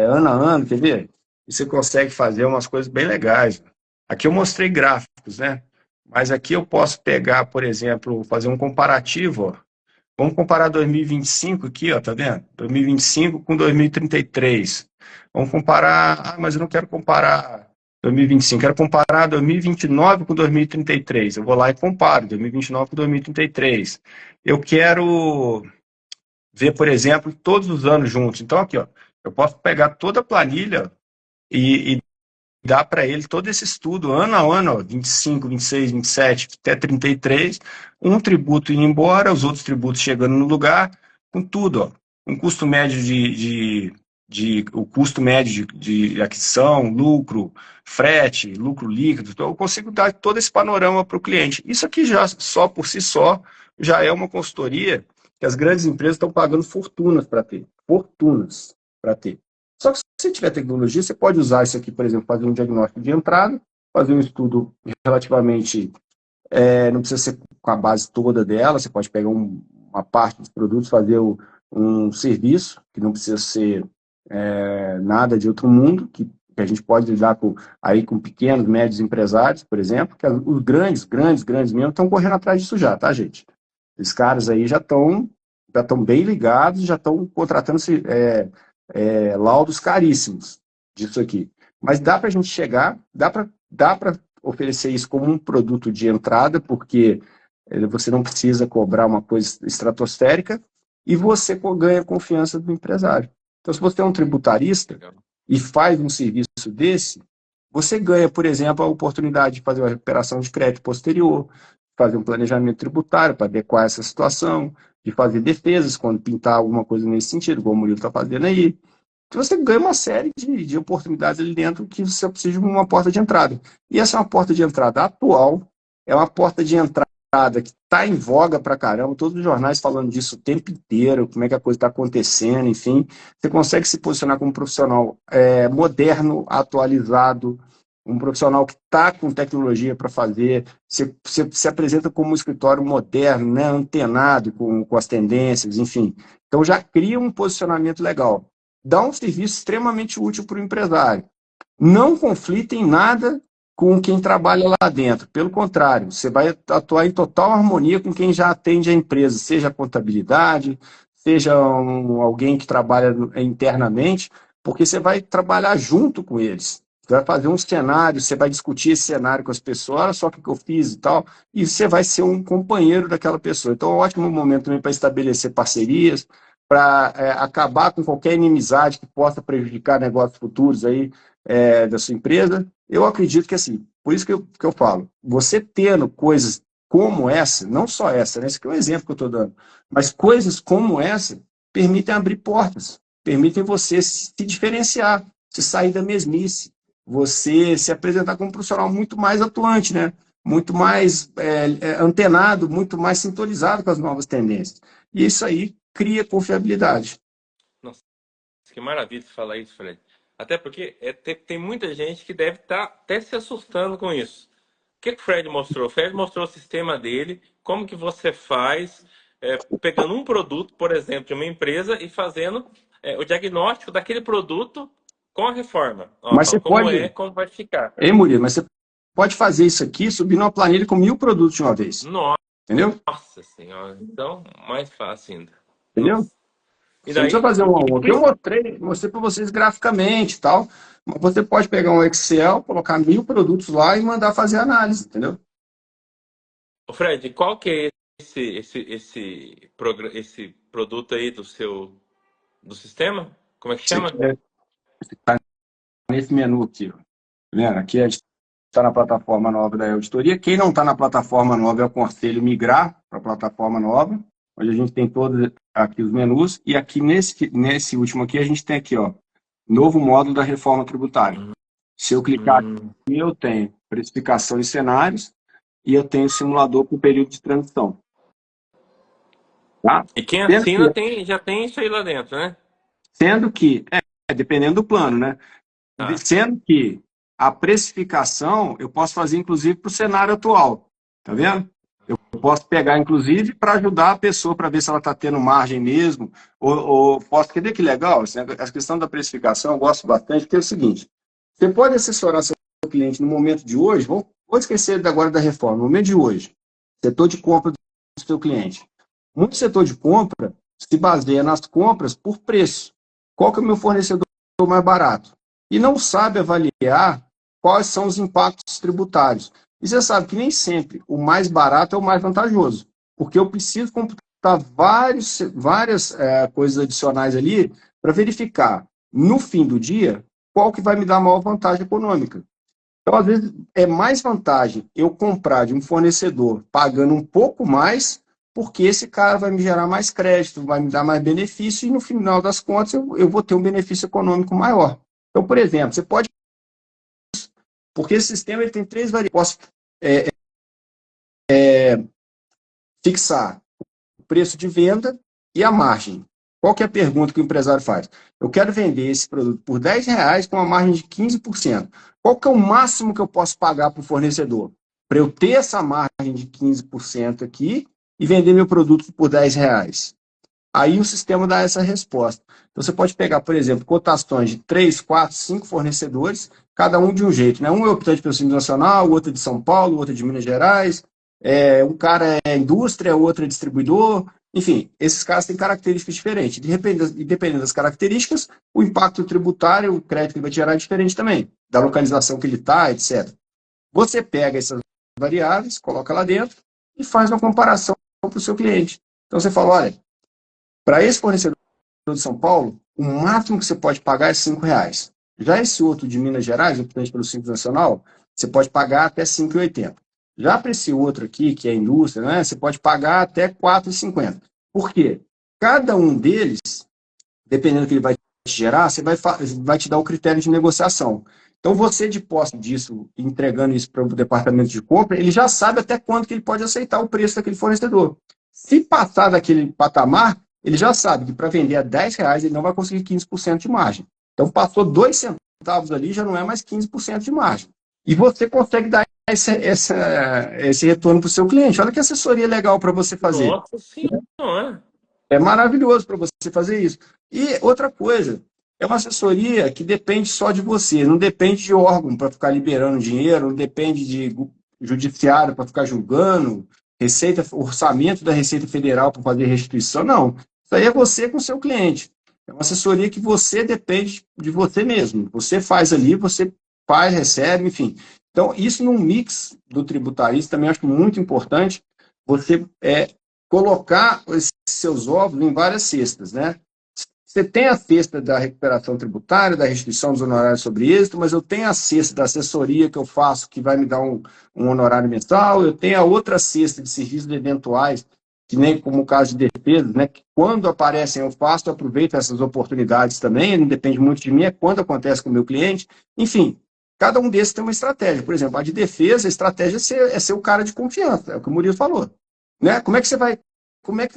ano a ano, quer ver? E você consegue fazer umas coisas bem legais. Aqui eu mostrei gráficos, né? Mas aqui eu posso pegar, por exemplo, fazer um comparativo, ó. Vamos comparar 2025 aqui, ó, tá vendo? 2025 com 2033. Vamos comparar, mas eu não quero comparar 2025, quero comparar 2029 com 2033. Eu vou lá e comparo 2029 com 2033. Eu quero ver, por exemplo, todos os anos juntos. Então, aqui, ó, eu posso pegar toda a planilha e dar para ele todo esse estudo, ano a ano, ó, 25, 26, 27, até 33, um tributo indo embora, os outros tributos chegando no lugar, com tudo, ó, um custo médio o custo médio de aquisição, lucro, frete, lucro líquido, então eu consigo dar todo esse panorama para o cliente. Isso aqui já, só por si só, já é uma consultoria que as grandes empresas estão pagando fortunas para ter. Fortunas para ter. Só que se você tiver tecnologia, você pode usar isso aqui, por exemplo, fazer um diagnóstico de entrada, fazer um estudo relativamente, não precisa ser com a base toda dela, você pode pegar uma parte dos produtos, fazer um serviço, que não precisa ser nada de outro mundo, que a gente pode lidar com pequenos, médios empresários, por exemplo, que os grandes mesmo, estão correndo atrás disso já, tá, gente? Esses caras aí já estão bem ligados, já estão contratando laudos caríssimos disso aqui. Mas dá para a gente chegar, dá para oferecer isso como um produto de entrada, porque você não precisa cobrar uma coisa estratosférica e você ganha confiança do empresário. Então, se você é um tributarista e faz um serviço desse, você ganha, por exemplo, a oportunidade de fazer uma recuperação de crédito posterior, fazer um planejamento tributário para adequar essa situação, de fazer defesas quando pintar alguma coisa nesse sentido, como o Murilo está fazendo aí. Então, você ganha uma série de oportunidades ali dentro que você precisa de uma porta de entrada. E essa é uma porta de entrada atual, é uma porta de entrada que está em voga pra caramba, todos os jornais falando disso o tempo inteiro, como é que a coisa está acontecendo, enfim. Você consegue se posicionar como um profissional moderno, atualizado, um profissional que está com tecnologia para fazer, você se apresenta como um escritório moderno, né, antenado com as tendências, enfim. Então já cria um posicionamento legal. Dá um serviço extremamente útil para o empresário. Não conflita em nada com quem trabalha lá dentro. Pelo contrário, você vai atuar em total harmonia com quem já atende a empresa, seja a contabilidade, seja alguém que trabalha internamente, porque você vai trabalhar junto com eles. Você vai fazer um cenário, você vai discutir esse cenário com as pessoas, olha só o que eu fiz e tal, e você vai ser um companheiro daquela pessoa. Então, é um ótimo momento também para estabelecer parcerias, para acabar com qualquer inimizade que possa prejudicar negócios futuros aí, da sua empresa. Eu acredito que, assim, por isso que eu falo, você tendo coisas como essa, não só essa, né? Esse aqui é um exemplo que eu estou dando, mas coisas como essa permitem abrir portas, permitem você se diferenciar, se sair da mesmice, você se apresentar como um profissional muito mais atuante, né? Muito mais antenado, muito mais sintonizado com as novas tendências. E isso aí cria confiabilidade. Nossa, que maravilha você falar isso, Fred. Até porque tem muita gente que deve estar até se assustando com isso. O que o Fred mostrou? O Fred mostrou o sistema dele, como que você faz, pegando um produto, por exemplo, de uma empresa e fazendo o diagnóstico daquele produto com a reforma. Ó, Mas fala você como pode, é, como vai ficar. hein, Murilo, mas você pode fazer isso aqui, subir numa planilha com 1.000 produtos de uma vez. Entendeu? Nossa Senhora, então mais fácil ainda. Entendeu? Nossa. E Você não precisa daí, fazer um a um. Aqui eu mostrei para vocês graficamente e tal. Mas você pode pegar um Excel, colocar 1.000 produtos lá e mandar fazer análise, entendeu? Fred, qual que é esse produto aí do sistema? Como é que Esse aqui chama? tá nesse menu aqui, ó. Tá vendo? Aqui a gente está na plataforma nova da auditoria. Quem não está na plataforma nova, eu aconselho migrar para a plataforma nova, onde a gente tem todos aqui os menus. E aqui nesse último aqui, a gente tem aqui, ó, novo módulo da reforma tributária. Se eu clicar aqui, eu tenho precificação e cenários e eu tenho simulador para o período de transição. Tá? E quem Sendo assina que, já tem isso aí lá dentro, né? sendo que dependendo do plano, né? Tá. Sendo que a precificação eu posso fazer, inclusive, para o cenário atual. Tá vendo? Eu posso pegar, inclusive, para ajudar a pessoa para ver se ela está tendo margem mesmo. Ou posso. Quer ver que legal? A questão da precificação eu gosto bastante, porque é o seguinte: você pode assessorar seu cliente no momento de hoje, vou esquecer agora da reforma, no momento de hoje, setor de compra do seu cliente. Muito setor de compra se baseia nas compras por preço. Qual que é o meu fornecedor mais barato? E não sabe avaliar quais são os impactos tributários. E você sabe que nem sempre o mais barato é o mais vantajoso, porque eu preciso computar várias coisas adicionais ali para verificar, no fim do dia, qual que vai me dar a maior vantagem econômica. Então, às vezes, é mais vantagem eu comprar de um fornecedor pagando um pouco mais, porque esse cara vai me gerar mais crédito, vai me dar mais benefício, e no final das contas eu vou ter um benefício econômico maior. Então, por exemplo, você pode... Porque esse sistema ele tem três variáveis. Posso fixar o preço de venda e a margem. Qual que é a pergunta que o empresário faz? Eu quero vender esse produto por R$10 com uma margem de 15%. Qual que é o máximo que eu posso pagar para o fornecedor? Para eu ter essa margem de 15% aqui e vender meu produto por R$10. Aí o sistema dá essa resposta. Então você pode pegar, por exemplo, cotações de 3, 4, 5 fornecedores, cada um de um jeito, né? Um é optante pelo Simples Nacional, o outro é de São Paulo, o outro é de Minas Gerais, um cara é indústria, o outro é distribuidor. Enfim, esses caras têm características diferentes. Dependendo das características, o impacto tributário, o crédito que ele vai gerar é diferente também, da localização que ele está, etc. Você pega essas variáveis, coloca lá dentro e faz uma comparação para o seu cliente. Então você fala, olha, para esse fornecedor de São Paulo, o máximo que você pode pagar é R$5. Já esse outro de Minas Gerais, optante pelo Simples Nacional, você pode pagar até R$5,80. Já para esse outro aqui, que é a indústria, né, você pode pagar até R$4,50. Por quê? Cada um deles, dependendo do que ele vai te gerar, você vai te dar o critério de negociação. Então, você, de posse disso, entregando isso para o departamento de compra, ele já sabe até quanto que ele pode aceitar o preço daquele fornecedor. Se passar daquele patamar, ele já sabe que para vender a R$10 ele não vai conseguir 15% de margem. Então, passou 2 centavos ali, já não é mais 15% de margem. E você consegue dar esse retorno para o seu cliente. Olha que assessoria legal para você fazer. Nossa Senhora! É maravilhoso para você fazer isso. E outra coisa, é uma assessoria que depende só de você, não depende de órgão para ficar liberando dinheiro, não depende de judiciário para ficar julgando, orçamento da Receita Federal para fazer restituição, não. Isso aí é você com o seu cliente. É uma assessoria que você depende de você mesmo. Você faz ali, você faz, recebe, enfim. Então, isso num mix do tributarista também acho muito importante você colocar esses seus ovos em várias cestas, né? Você tem a cesta da recuperação tributária, da restituição dos honorários sobre êxito, mas eu tenho a cesta da assessoria que eu faço, que vai me dar um honorário mensal, eu tenho a outra cesta de serviços eventuais, que nem como o caso de defesa, né, que quando aparecem eu faço, eu aproveito essas oportunidades também, não depende muito de mim, é quando acontece com o meu cliente. Enfim, cada um desses tem uma estratégia. Por exemplo, a de defesa, a estratégia é ser o cara de confiança, é o que o Murilo falou. Né? Como é que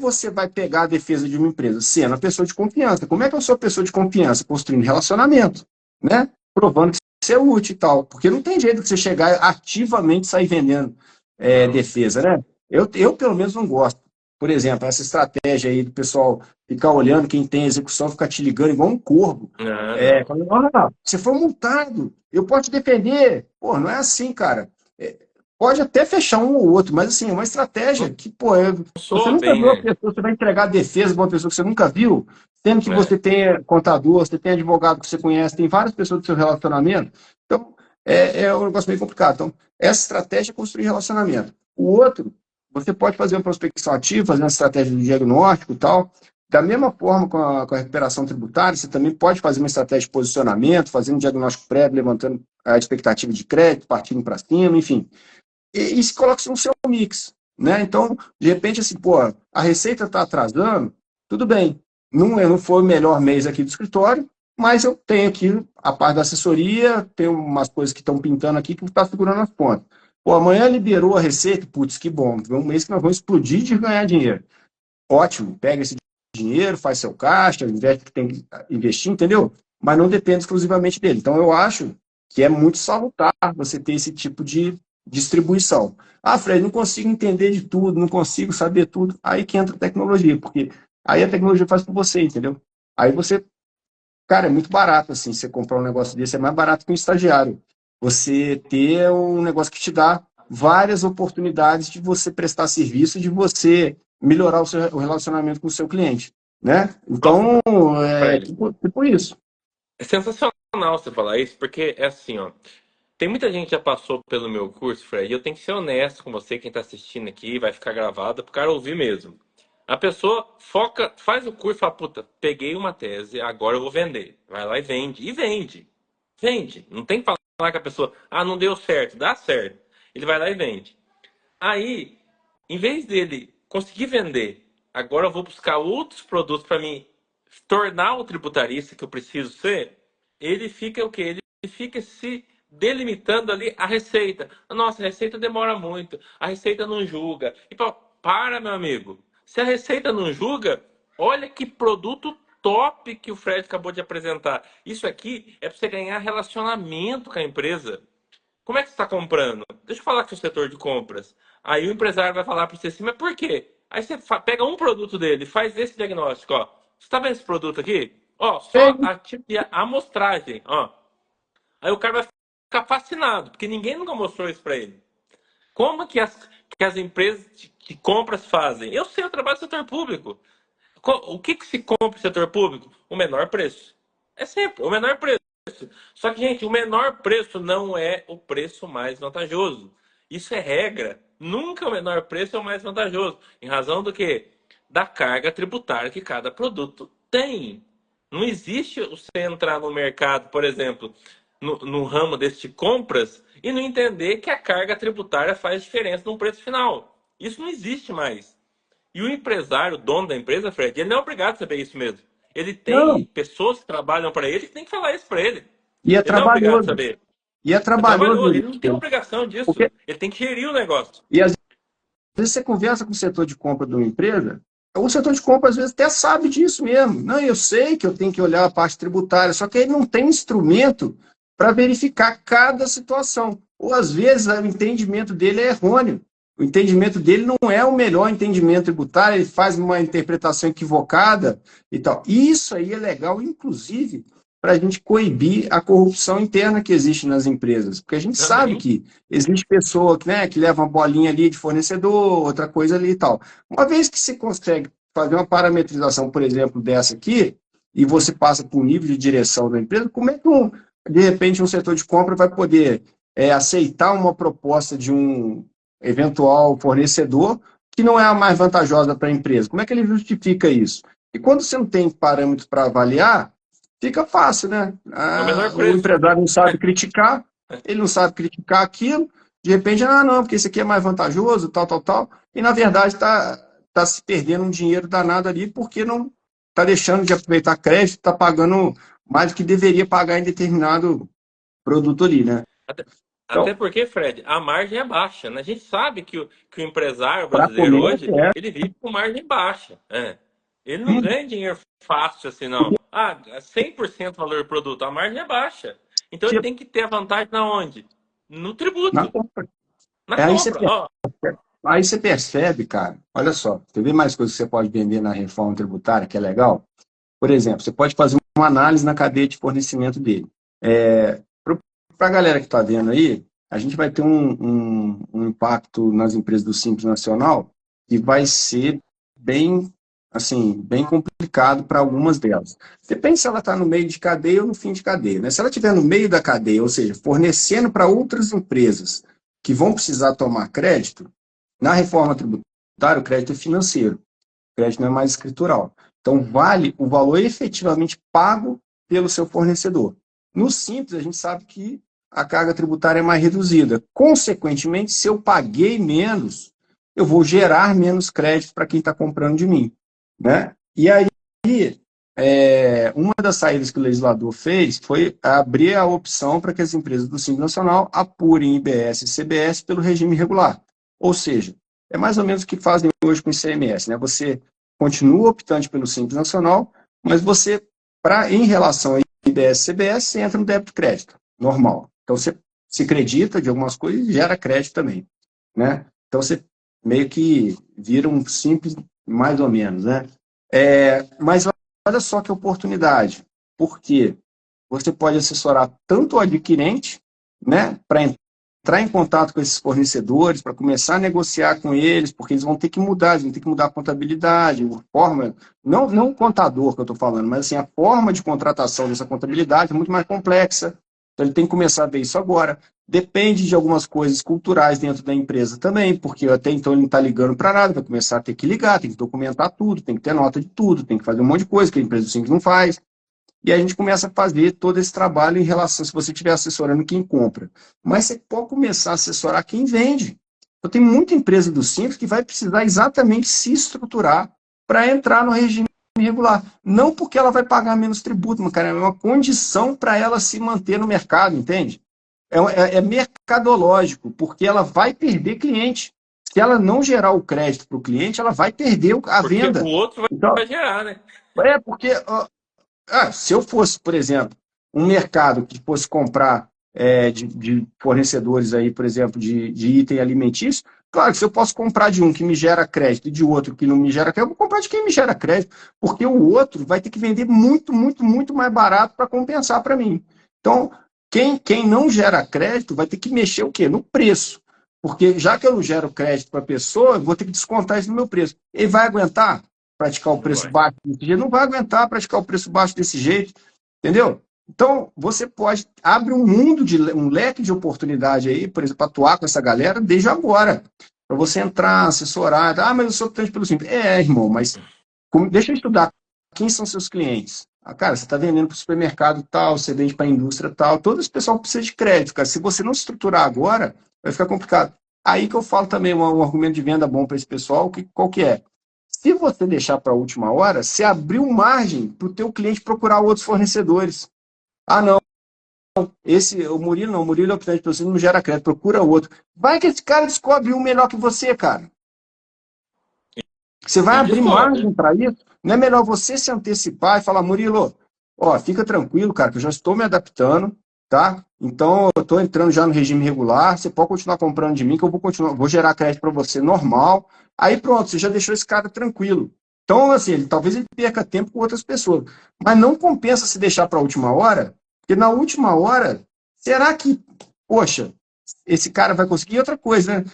você vai pegar a defesa de uma empresa? Sendo a pessoa de confiança. Como é que eu sou a pessoa de confiança? Construindo relacionamento, né? Provando que você é útil e tal. Porque não tem jeito de você chegar ativamente e sair vendendo defesa, né? Eu, pelo menos, não gosto. Por exemplo, essa estratégia aí do pessoal ficar olhando quem tem execução, ficar te ligando igual um corvo. Falando, você foi multado, eu posso te defender. Pô, não é assim, cara. Pode até fechar um ou outro, mas assim, é uma estratégia que, pô, você Soa nunca bem, viu a né? pessoa, você vai entregar a defesa para uma pessoa que você nunca viu, sendo que É. você tem contador, você tem advogado que você conhece, tem várias pessoas do seu relacionamento. Então, é um negócio meio complicado. Então, essa estratégia é construir relacionamento. O outro, você pode fazer uma prospecção ativa, fazer uma estratégia de diagnóstico e tal. Da mesma forma com a recuperação tributária, você também pode fazer uma estratégia de posicionamento, fazendo um diagnóstico prévio, levantando a expectativa de crédito, partindo para cima, enfim. E se coloca isso no seu mix, né? Então, de repente, assim, pô, a receita está atrasando, tudo bem. Não foi o melhor mês aqui do escritório, mas eu tenho aqui a parte da assessoria, tem umas coisas que estão pintando aqui que está segurando as pontas. Pô, amanhã liberou a receita, putz, que bom, é um mês que nós vamos explodir de ganhar dinheiro. Ótimo, pega esse dinheiro, faz seu caixa, investe o que tem que investir, entendeu? Mas não depende exclusivamente dele. Então, eu acho que é muito salutar você ter esse tipo de distribuição. Ah, Fred, não consigo entender de tudo, não consigo saber tudo. Aí que entra a tecnologia, porque aí a tecnologia faz por você, entendeu? Aí você, cara, é muito barato, assim, você comprar um negócio desse, é mais barato que um estagiário. Você ter um negócio que te dá várias oportunidades de você prestar serviço, de você melhorar o relacionamento com o seu cliente, né? Nossa, Então, é Fred, tipo isso. é sensacional você falar isso, porque é assim, ó. Tem muita gente que já passou pelo meu curso, Fred, e eu tenho que ser honesto com você, quem tá assistindo aqui, vai ficar gravado, pro cara ouvir mesmo. A pessoa foca, faz o curso e fala, puta, peguei uma tese, agora eu vou vender. Vai lá e vende. E vende. Vende. Não tem que falar com a pessoa, ah, não deu certo. Dá certo. Ele vai lá e vende. Aí, em vez dele conseguir vender, agora eu vou buscar outros produtos para me tornar o tributarista que eu preciso ser, ele fica o quê? Ele fica se delimitando ali a receita. Nossa, a receita demora muito, a receita não julga. E para, meu amigo. Se a receita não julga, olha que produto top que o Fred acabou de apresentar. Isso aqui é para você ganhar relacionamento com a empresa. Como é que você está comprando? Deixa eu falar com o setor de compras. Aí o empresário vai falar para você assim, mas por quê? Aí você pega um produto dele, faz esse diagnóstico, ó. Você está vendo esse produto aqui? Ó, só a, tipo de amostragem, ó. Aí o cara vai ficar fascinado, porque ninguém nunca mostrou isso para ele. Como que as empresas de compras fazem? Eu sei, eu trabalho no setor público. O que que se compra no setor público? O menor preço. É sempre o menor preço. Só que, gente, o menor preço não é o preço mais vantajoso. Isso é regra. Nunca o menor preço é o mais vantajoso. Em razão do quê? Da carga tributária que cada produto tem. Não existe você entrar no mercado, por exemplo, no ramo deste compras e não entender que a carga tributária faz diferença no preço final. Isso não existe mais. E o empresário, o dono da empresa, Fred, ele não é obrigado a saber isso mesmo. Ele tem Não, pessoas que trabalham para ele que tem que falar isso para ele. e é Ele não é obrigado a trabalhoso. saber. E é É trabalhoso, trabalhoso, ele não tem obrigação disso. porque Ele tem que gerir o negócio. e às vezes você conversa com o setor de compra de uma empresa, o setor de compra às vezes até sabe disso mesmo. Não, eu sei que eu tenho que olhar a parte tributária, só que ele não tem instrumento para verificar cada situação. Ou às vezes o entendimento dele é errôneo. O entendimento dele não é o melhor entendimento tributário, ele faz uma interpretação equivocada e tal. E isso aí é legal, inclusive, para a gente coibir a corrupção interna que existe nas empresas. Porque a gente sabe Também. que existe pessoa que, né, que leva uma bolinha ali de fornecedor, outra coisa ali e tal. Uma vez que você consegue fazer uma parametrização, por exemplo, dessa aqui, e você passa para o nível de direção da empresa, como é que de repente, um setor de compra vai poder aceitar uma proposta de um eventual fornecedor que não é a mais vantajosa para a empresa. Como é que ele justifica isso? E quando você não tem parâmetros para avaliar, fica fácil, né? É o menor O preço. empresário não sabe criticar, ele não sabe criticar aquilo, de repente, não, porque esse aqui é mais vantajoso, tal, tal, tal, e na verdade está se perdendo um dinheiro danado ali porque não está deixando de aproveitar crédito, está pagando mais do que deveria pagar em determinado produto ali, né? Até, até Então, porque, Fred, a margem é baixa, né? A gente sabe que o empresário para brasileiro comer, hoje, ele vive com margem baixa. É. Ele não sim, ganha dinheiro fácil assim, não. 100% valor do produto, a margem é baixa. Então ele tipo, tem que ter a vantagem na onde? No na tributo, compra. na Aí você compra. percebe, Ó, cara, olha só, você vê mais coisas que você pode vender na reforma tributária, que é legal? Por exemplo, você pode fazer uma análise na cadeia de fornecimento dele. Para a galera que está vendo aí, a gente vai ter um impacto nas empresas do Simples Nacional que vai ser bem, assim, bem complicado para algumas delas. Depende se ela está no meio de cadeia ou no fim de cadeia, né? Se ela estiver no meio da cadeia, ou seja, fornecendo para outras empresas que vão precisar tomar crédito, na reforma tributária, o crédito é financeiro, o crédito não é mais escritural. Então, vale o valor efetivamente pago pelo seu fornecedor. No Simples, a gente sabe que a carga tributária é mais reduzida. Consequentemente, se eu paguei menos, eu vou gerar menos crédito para quem está comprando de mim, né? E aí, uma das saídas que o legislador fez foi abrir a opção para que as empresas do Simples Nacional apurem IBS e CBS pelo regime regular. Ou seja, é mais ou menos o que fazem hoje com o ICMS, né? Você continua optante pelo Simples Nacional, mas você, em relação a IBS e CBS, você entra no débito e crédito, normal. Então, você se acredita de algumas coisas e gera crédito também, né? Então, você meio que vira um simples, mais ou menos, né? Mas olha só que oportunidade, porque você pode assessorar tanto o adquirente, né, para entrar em contato com esses fornecedores, para começar a negociar com eles, porque eles vão ter que mudar, eles vão ter que mudar a contabilidade, a forma, não o contador que eu estou falando, mas assim, a forma de contratação dessa contabilidade é muito mais complexa, então ele tem que começar a ver isso agora. Depende de algumas coisas culturais dentro da empresa também, porque até então ele não está ligando para nada, vai começar a ter que ligar, tem que documentar tudo, tem que ter nota de tudo, tem que fazer um monte de coisa que a empresa simples não faz. E aí a gente começa a fazer todo esse trabalho em relação, se você estiver assessorando quem compra. Mas você pode começar a assessorar quem vende. Eu tenho muita empresa do Simples que vai precisar exatamente se estruturar para entrar no regime regular. Não porque ela vai pagar menos tributo, mas, cara, é uma condição para ela se manter no mercado, entende? É mercadológico, porque ela vai perder cliente. Se ela não gerar o crédito para o cliente, ela vai perder a porque o venda. outro Então, vai gerar, né? porque se eu fosse, por exemplo, um mercado que fosse comprar de fornecedores aí, por exemplo, de item alimentício, claro que se eu posso comprar de um que me gera crédito e de outro que não me gera crédito, eu vou comprar de quem me gera crédito, porque o outro vai ter que vender muito, muito, muito mais barato para compensar para mim. Então, quem não gera crédito vai ter que mexer o quê? No preço. Porque já que eu não gero crédito para a pessoa, eu vou ter que descontar isso no meu preço. Ele vai aguentar praticar o Não preço vai. baixo desse jeito? Não vai aguentar praticar o preço baixo desse jeito, entendeu? Então, você pode abre um mundo um leque de oportunidade aí, por exemplo, para atuar com essa galera desde agora. Para você entrar, assessorar. Mas eu sou optante pelo Simples. Irmão, mas deixa eu estudar quem são seus clientes. Cara, você está vendendo para o supermercado tal, você vende para a indústria tal, todo esse pessoal precisa de crédito, cara. Se você não estruturar agora, vai ficar complicado. Aí que eu falo também um argumento de venda bom para esse pessoal, qual que é? Se você deixar para a última hora, você abriu margem para o teu cliente procurar outros fornecedores. Não, o Murilo não, o Murilo é optante pelo Simples, não gera crédito, procura outro. Vai que esse cara descobre um melhor que você, cara. Você vai E abrir descobre. margem para isso? Não é melhor você se antecipar e falar, Murilo, fica tranquilo, cara, que eu já estou me adaptando, tá? Então, eu estou entrando já no regime regular, você pode continuar comprando de mim, que eu vou gerar crédito para você normal. Aí pronto, você já deixou esse cara tranquilo. Então, assim, talvez ele perca tempo com outras pessoas. Mas não compensa se deixar para a última hora, porque na última hora, será que, poxa, esse cara vai conseguir outra coisa, né?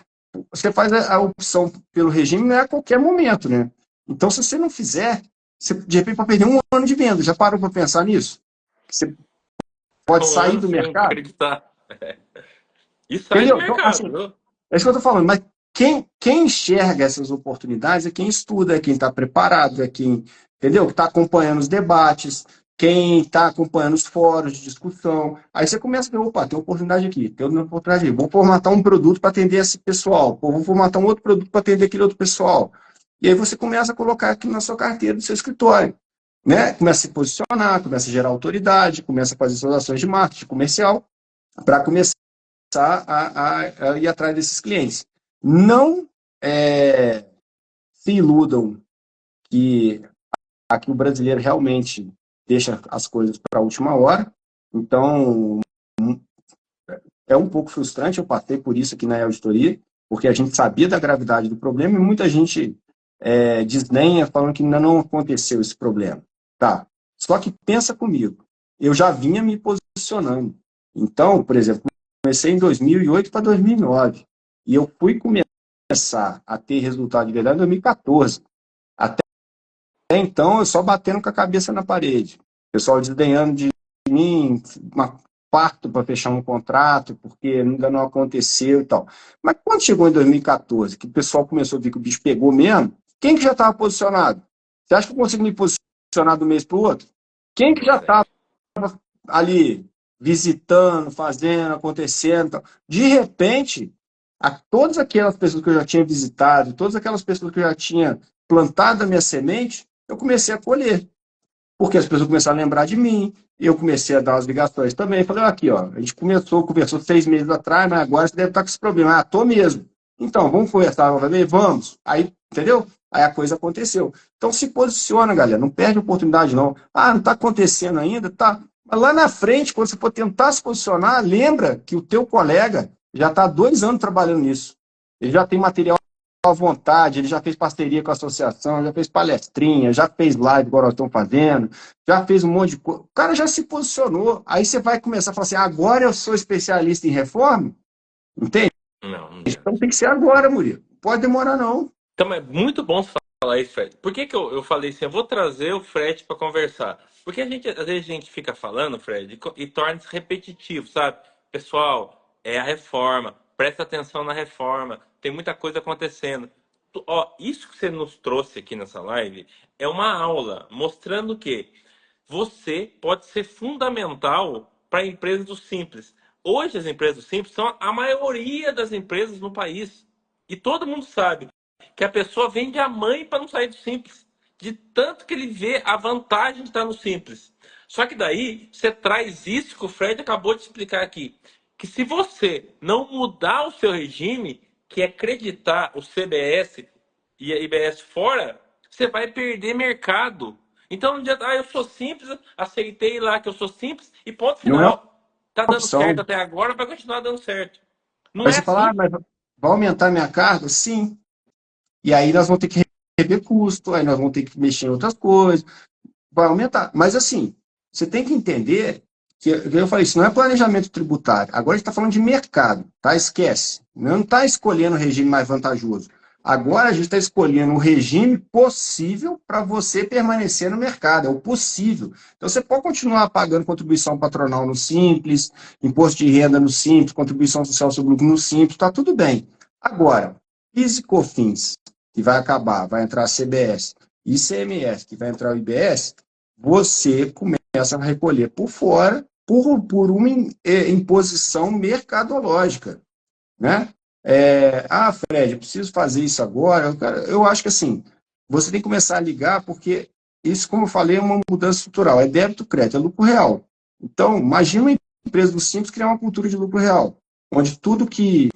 Você faz a opção pelo regime não é a qualquer momento, né? Então, se você não fizer, você de repente pode perder um ano de venda. Já parou para pensar nisso? Você pode Ficam sair do anos sem mercado. acreditar. E sai do Entendeu? Então, mercado, assim, viu? é isso que eu estou falando, mas quem enxerga essas oportunidades é quem estuda, é quem está preparado, é quem, entendeu? Que está acompanhando os debates, quem está acompanhando os fóruns de discussão. Aí você começa a ver, opa, tem oportunidade aqui, tem uma oportunidade aqui. Vou formatar um produto para atender esse pessoal, ou vou formatar um outro produto para atender aquele outro pessoal. E aí você começa a colocar aqui na sua carteira do seu escritório. Né? Começa a se posicionar, começa a gerar autoridade, começa a fazer suas ações de marketing comercial para começar a ir atrás desses clientes. Não se iludam que aqui o brasileiro realmente deixa as coisas para a última hora. Então, é um pouco frustrante, eu passei por isso aqui na auditoria, porque a gente sabia da gravidade do problema e muita gente desdenha falando que ainda não aconteceu esse problema. Tá. Só que pensa comigo, eu já vinha me posicionando. Então, por exemplo, comecei em 2008 para 2009 e eu fui começar a ter resultado de verdade em 2014. Até então, eu só batendo com a cabeça na parede. O pessoal desdenhando de mim, uma parto para fechar um contrato, porque ainda não aconteceu e tal. Mas quando chegou em 2014, que o pessoal começou a ver que o bicho pegou mesmo, quem que já estava posicionado? Você acha que eu consigo me posicionar do mês para o outro? Quem que já estava Consegue. ali visitando, fazendo, acontecendo? Tal? De repente, todas aquelas pessoas que eu já tinha visitado, todas aquelas pessoas que eu já tinha plantado a minha semente, eu comecei a colher. Porque as pessoas começaram a lembrar de mim, eu comecei a dar as ligações também. Falei, aqui, ó, a gente conversou 6 meses atrás, mas agora você deve estar com esse problema. Ah, tô mesmo. Então, vamos conversar novamente? Vamos. Aí, entendeu? Aí a coisa aconteceu. Então se posiciona, galera, não perde a oportunidade, não. Ah, não está acontecendo ainda? Tá. Mas lá na frente, quando você for tentar se posicionar, lembra que o teu colega já está há 2 anos trabalhando nisso. Ele já tem material à vontade, ele já fez parceria com a associação, já fez palestrinha, já fez live, igual nós estamos fazendo, já fez um monte de coisa. O cara já se posicionou. Aí você vai começar a falar assim, agora eu sou especialista em reforma? Entende? Não, não Então adianta. tem que ser agora, Murilo. Não pode demorar, não. Então é muito bom você falar isso, Fred. Por que que eu falei assim? Eu vou trazer o Fred para conversar. Porque às vezes a gente fica falando, Fred, e torna-se repetitivo, sabe? Pessoal, é a reforma. Presta atenção na reforma. Tem muita coisa acontecendo. Ó, isso que você nos trouxe aqui nessa live é uma aula mostrando que você pode ser fundamental para a empresa do simples. Hoje as empresas do simples são a maioria das empresas no país. E todo mundo sabe que a pessoa vende a mãe para não sair do simples. De tanto que ele vê a vantagem de estar no simples. Só que daí você traz isso que o Fred acabou de explicar aqui. Que se você não mudar o seu regime, que é acreditar o CBS e a IBS fora, você vai perder mercado. Então não adianta, eu sou simples, aceitei lá que eu sou simples e ponto Não é uma final. Tá dando certo opção. até agora, vai continuar dando certo. Não Aí é você fala, assim. mas vai aumentar minha carga? Sim. E aí nós vamos ter que rever custo, aí nós vamos ter que mexer em outras coisas, vai aumentar. Mas assim, você tem que entender que eu falei, isso não é planejamento tributário. Agora a gente está falando de mercado, tá? Esquece. Não está escolhendo o regime mais vantajoso. Agora a gente está escolhendo um regime possível para você permanecer no mercado, é o possível. Então você pode continuar pagando contribuição patronal no Simples, imposto de renda no Simples, contribuição social sobre o lucro no Simples, está tudo bem. Agora, PIS e COFINS, que vai acabar, vai entrar a CBS, ICMS, que vai entrar o IBS, você começa a recolher por fora por uma imposição mercadológica, né? Fred, eu preciso fazer isso agora. Eu acho que assim, você tem que começar a ligar, porque isso, como eu falei, é uma mudança estrutural. É débito, crédito, é lucro real. Então, imagina uma empresa do Simples criar uma cultura de lucro real, onde tudo que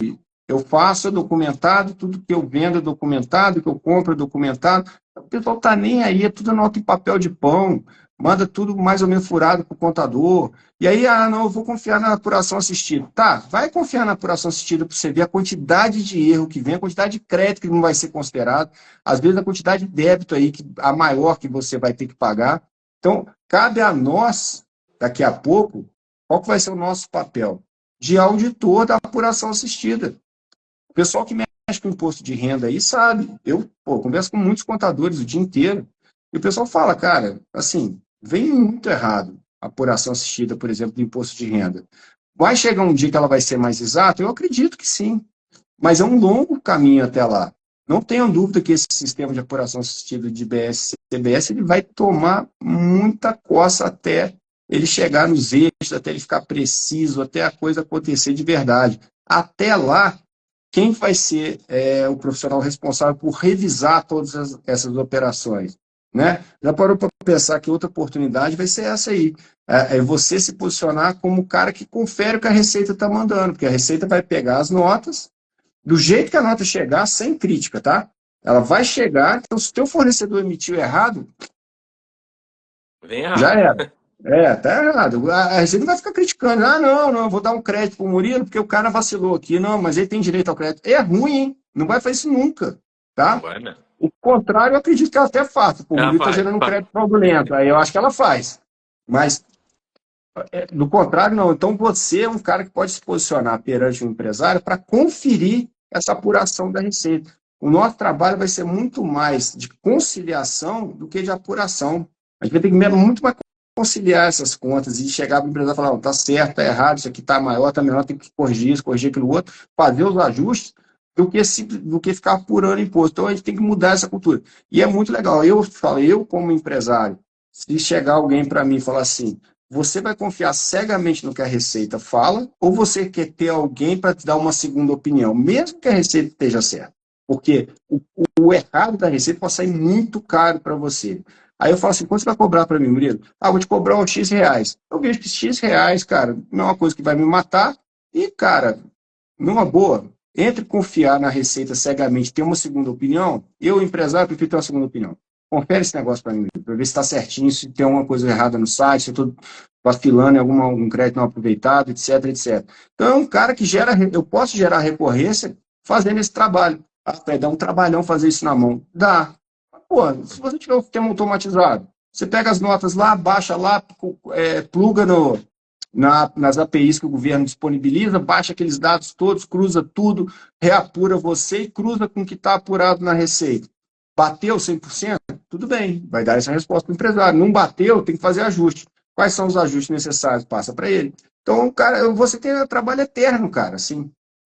eu faço é documentado, tudo que eu vendo é documentado, que eu compro é documentado. O pessoal está nem aí, é tudo nota em papel de pão, manda tudo mais ou menos furado para o contador. E aí, não, eu vou confiar na apuração assistida. Tá, vai confiar na apuração assistida para você ver a quantidade de erro que vem, a quantidade de crédito que não vai ser considerado, às vezes a quantidade de débito aí, a maior que você vai ter que pagar. Então, cabe a nós, daqui a pouco, qual que vai ser o nosso papel? De auditor da apuração assistida. O pessoal que mexe com imposto de renda aí sabe. Eu, converso com muitos contadores o dia inteiro. E o pessoal fala, cara, assim, vem muito errado. apuração assistida, por exemplo, do imposto de renda. Vai chegar um dia que ela vai ser mais exata? Eu acredito que sim, mas é um longo caminho até lá. Não tenham dúvida que esse sistema de apuração assistida de IBS e CBS ele vai tomar muita coça até ele chegar nos eixos, até ele ficar preciso, até a coisa acontecer de verdade. Até lá, quem vai ser o profissional responsável por revisar todas essas operações? Né? Já parou para pensar que outra oportunidade vai ser essa aí. É você se posicionar como o cara que confere o que a Receita está mandando, porque a Receita vai pegar as notas, do jeito que a nota chegar, sem crítica, tá? Ela vai chegar, então se o teu fornecedor emitiu errado, Vem já errado. era. Tá errado. A Receita não vai ficar criticando. Não, eu vou dar um crédito pro Murilo porque o cara vacilou aqui. Não, mas ele tem direito ao crédito. É ruim, hein? Não vai fazer isso nunca, Não tá? vai mesmo. O contrário, eu acredito que ela até faça. Pô, o Ela Murilo está faz, gerando um faz. crédito fraudulento. Aí eu acho que ela faz. Mas, do contrário, não. Então, você é um cara que pode se posicionar perante um empresário para conferir essa apuração da Receita. O nosso trabalho vai ser muito mais de conciliação do que de apuração. A gente vai ter que muito mais conciliar essas contas e chegar para o empresário e falar, tá certo, tá errado, isso aqui tá maior, tá menor, tem que corrigir isso, corrigir aquilo outro, fazer os ajustes, do que ficar apurando imposto. Então, a gente tem que mudar essa cultura. E é muito legal. Eu falo, eu como empresário, se chegar alguém para mim e falar assim, você vai confiar cegamente no que a Receita fala, ou você quer ter alguém para te dar uma segunda opinião, mesmo que a Receita esteja certa? Porque o errado da Receita pode sair muito caro para você. Aí eu falo assim, quanto você vai cobrar para mim, Murilo? Vou te cobrar uns X reais. Eu vejo que X reais, cara, não é uma coisa que vai me matar. E, cara, numa boa, entre confiar na Receita cegamente e ter uma segunda opinião, eu, empresário, prefiro ter uma segunda opinião. Confere esse negócio para mim, para ver se está certinho, se tem alguma coisa errada no site, se eu estou vacilando em algum crédito não aproveitado, etc, etc. Então, é um cara que eu posso gerar recorrência fazendo esse trabalho. Dá um trabalhão fazer isso na mão. Dá. Pô, se você tiver o sistema automatizado, você pega as notas lá, baixa lá, pluga nas APIs que o governo disponibiliza, baixa aqueles dados todos, cruza tudo, reapura você e cruza com o que está apurado na Receita. Bateu 100%? Tudo bem, vai dar essa resposta para o empresário. Não bateu, tem que fazer ajuste. Quais são os ajustes necessários? Passa para ele. Então, cara, você tem um trabalho eterno, cara, assim.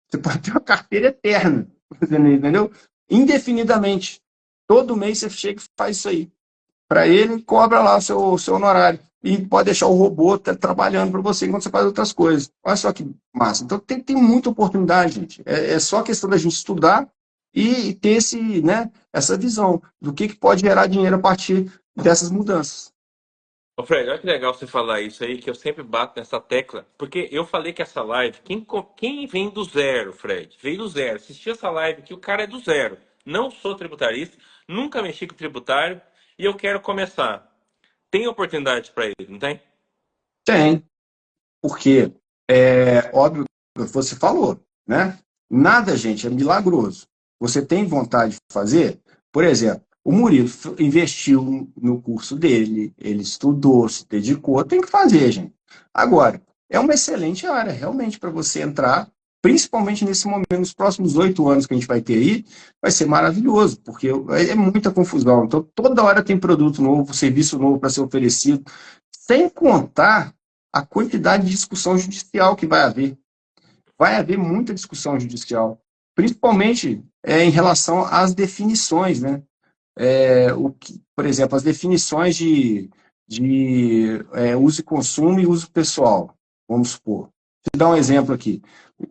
Você pode ter uma carteira eterna, entendeu? Indefinidamente. Todo mês você chega e faz isso aí. Para ele, cobra lá o seu honorário. E pode deixar o robô trabalhando para você enquanto você faz outras coisas. Olha só que massa. Então, tem muita oportunidade, gente. É só questão da gente estudar e ter essa visão do que pode gerar dinheiro a partir dessas mudanças. Ô Fred, olha que legal você falar isso aí, que eu sempre bato nessa tecla, porque eu falei que essa live, quem vem do zero, Fred, veio do zero, assistiu essa live que o cara é do zero, não sou tributarista, nunca mexi com tributário e eu quero começar. Tem oportunidade para ele, não tem? Tem, porque óbvio, você falou, né? Nada, gente, é milagroso. Você tem vontade de fazer? Por exemplo, o Murilo investiu no curso dele, ele estudou, se dedicou, tem que fazer, gente. Agora, é uma excelente área, realmente, para você entrar, principalmente nesse momento, nos próximos 8 anos que a gente vai ter aí, vai ser maravilhoso, porque é muita confusão. Então, toda hora tem produto novo, serviço novo para ser oferecido, sem contar a quantidade de discussão judicial que vai haver. Vai haver muita discussão judicial, principalmente em relação às definições, né? Por exemplo, as definições de uso e consumo e uso pessoal, vamos supor. Vou dar um exemplo aqui.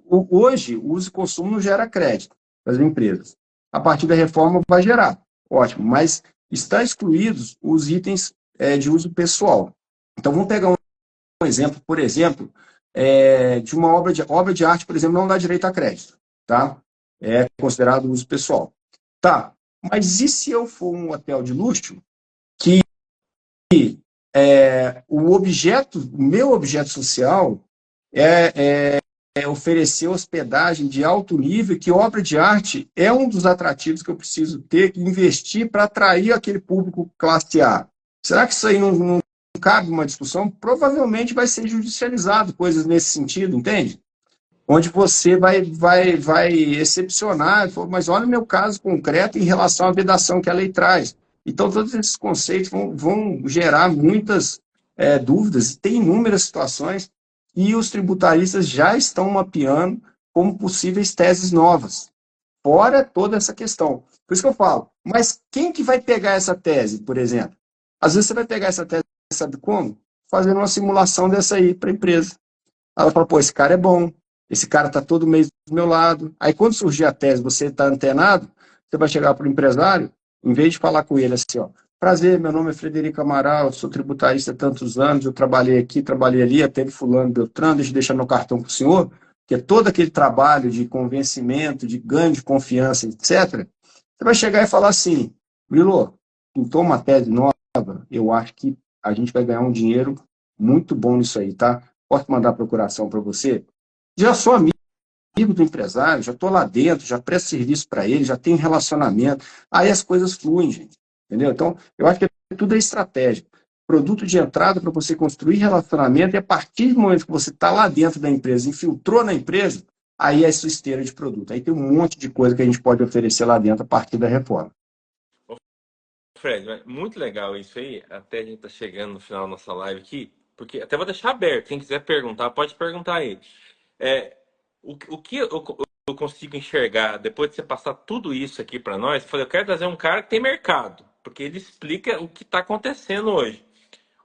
Hoje, o uso e consumo não gera crédito para as empresas. A partir da reforma vai gerar, ótimo, mas está excluídos os itens de uso pessoal. Então, vamos pegar um exemplo, por exemplo, de uma obra de arte, por exemplo, não dá direito a crédito, tá? É considerado uso pessoal. Tá, mas e se eu for um hotel de luxo que o meu objeto social é oferecer hospedagem de alto nível, que obra de arte é um dos atrativos que eu preciso ter que investir para atrair aquele público classe A. Será que isso aí não cabe uma discussão? Provavelmente vai ser judicializado, coisas nesse sentido, entende? Onde você vai excepcionar, mas olha o meu caso concreto em relação à vedação que a lei traz. Então, todos esses conceitos vão gerar muitas dúvidas, tem inúmeras situações, e os tributaristas já estão mapeando como possíveis teses novas, fora toda essa questão. Por isso que eu falo, mas quem que vai pegar essa tese, por exemplo? Às vezes você vai pegar essa tese, sabe como? Fazendo uma simulação dessa aí para a empresa. Ela fala, pô, esse cara é bom, esse cara está todo mês do meu lado. Aí quando surgir a tese, você está antenado, você vai chegar para o empresário, em vez de falar com ele assim, ó, prazer, meu nome é Frederico Amaral, sou tributarista há tantos anos, eu trabalhei aqui, trabalhei ali, até fulano Beltrano, deixa eu deixar meu cartão para o senhor, que é todo aquele trabalho de convencimento, de ganho de confiança, etc. Você vai chegar e falar assim, Milo, pintou uma tese nova, eu acho que a gente vai ganhar um dinheiro muito bom nisso aí, tá? Posso mandar a procuração para você? Já sou amigo do empresário, já estou lá dentro, já presto serviço para ele, já tenho relacionamento. Aí as coisas fluem, gente. Entendeu? Então, eu acho que tudo é estratégia. Produto de entrada para você construir relacionamento, e a partir do momento que você está lá dentro da empresa, infiltrou na empresa, aí é a sua esteira de produto. Aí tem um monte de coisa que a gente pode oferecer lá dentro a partir da reforma. Fred, muito legal isso aí. Até a gente tá chegando no final da nossa live aqui, porque até vou deixar aberto. Quem quiser perguntar, pode perguntar aí. É, o que eu consigo enxergar depois de você passar tudo isso aqui para nós? Eu falei, eu quero trazer um cara que tem mercado, porque ele explica o que está acontecendo hoje.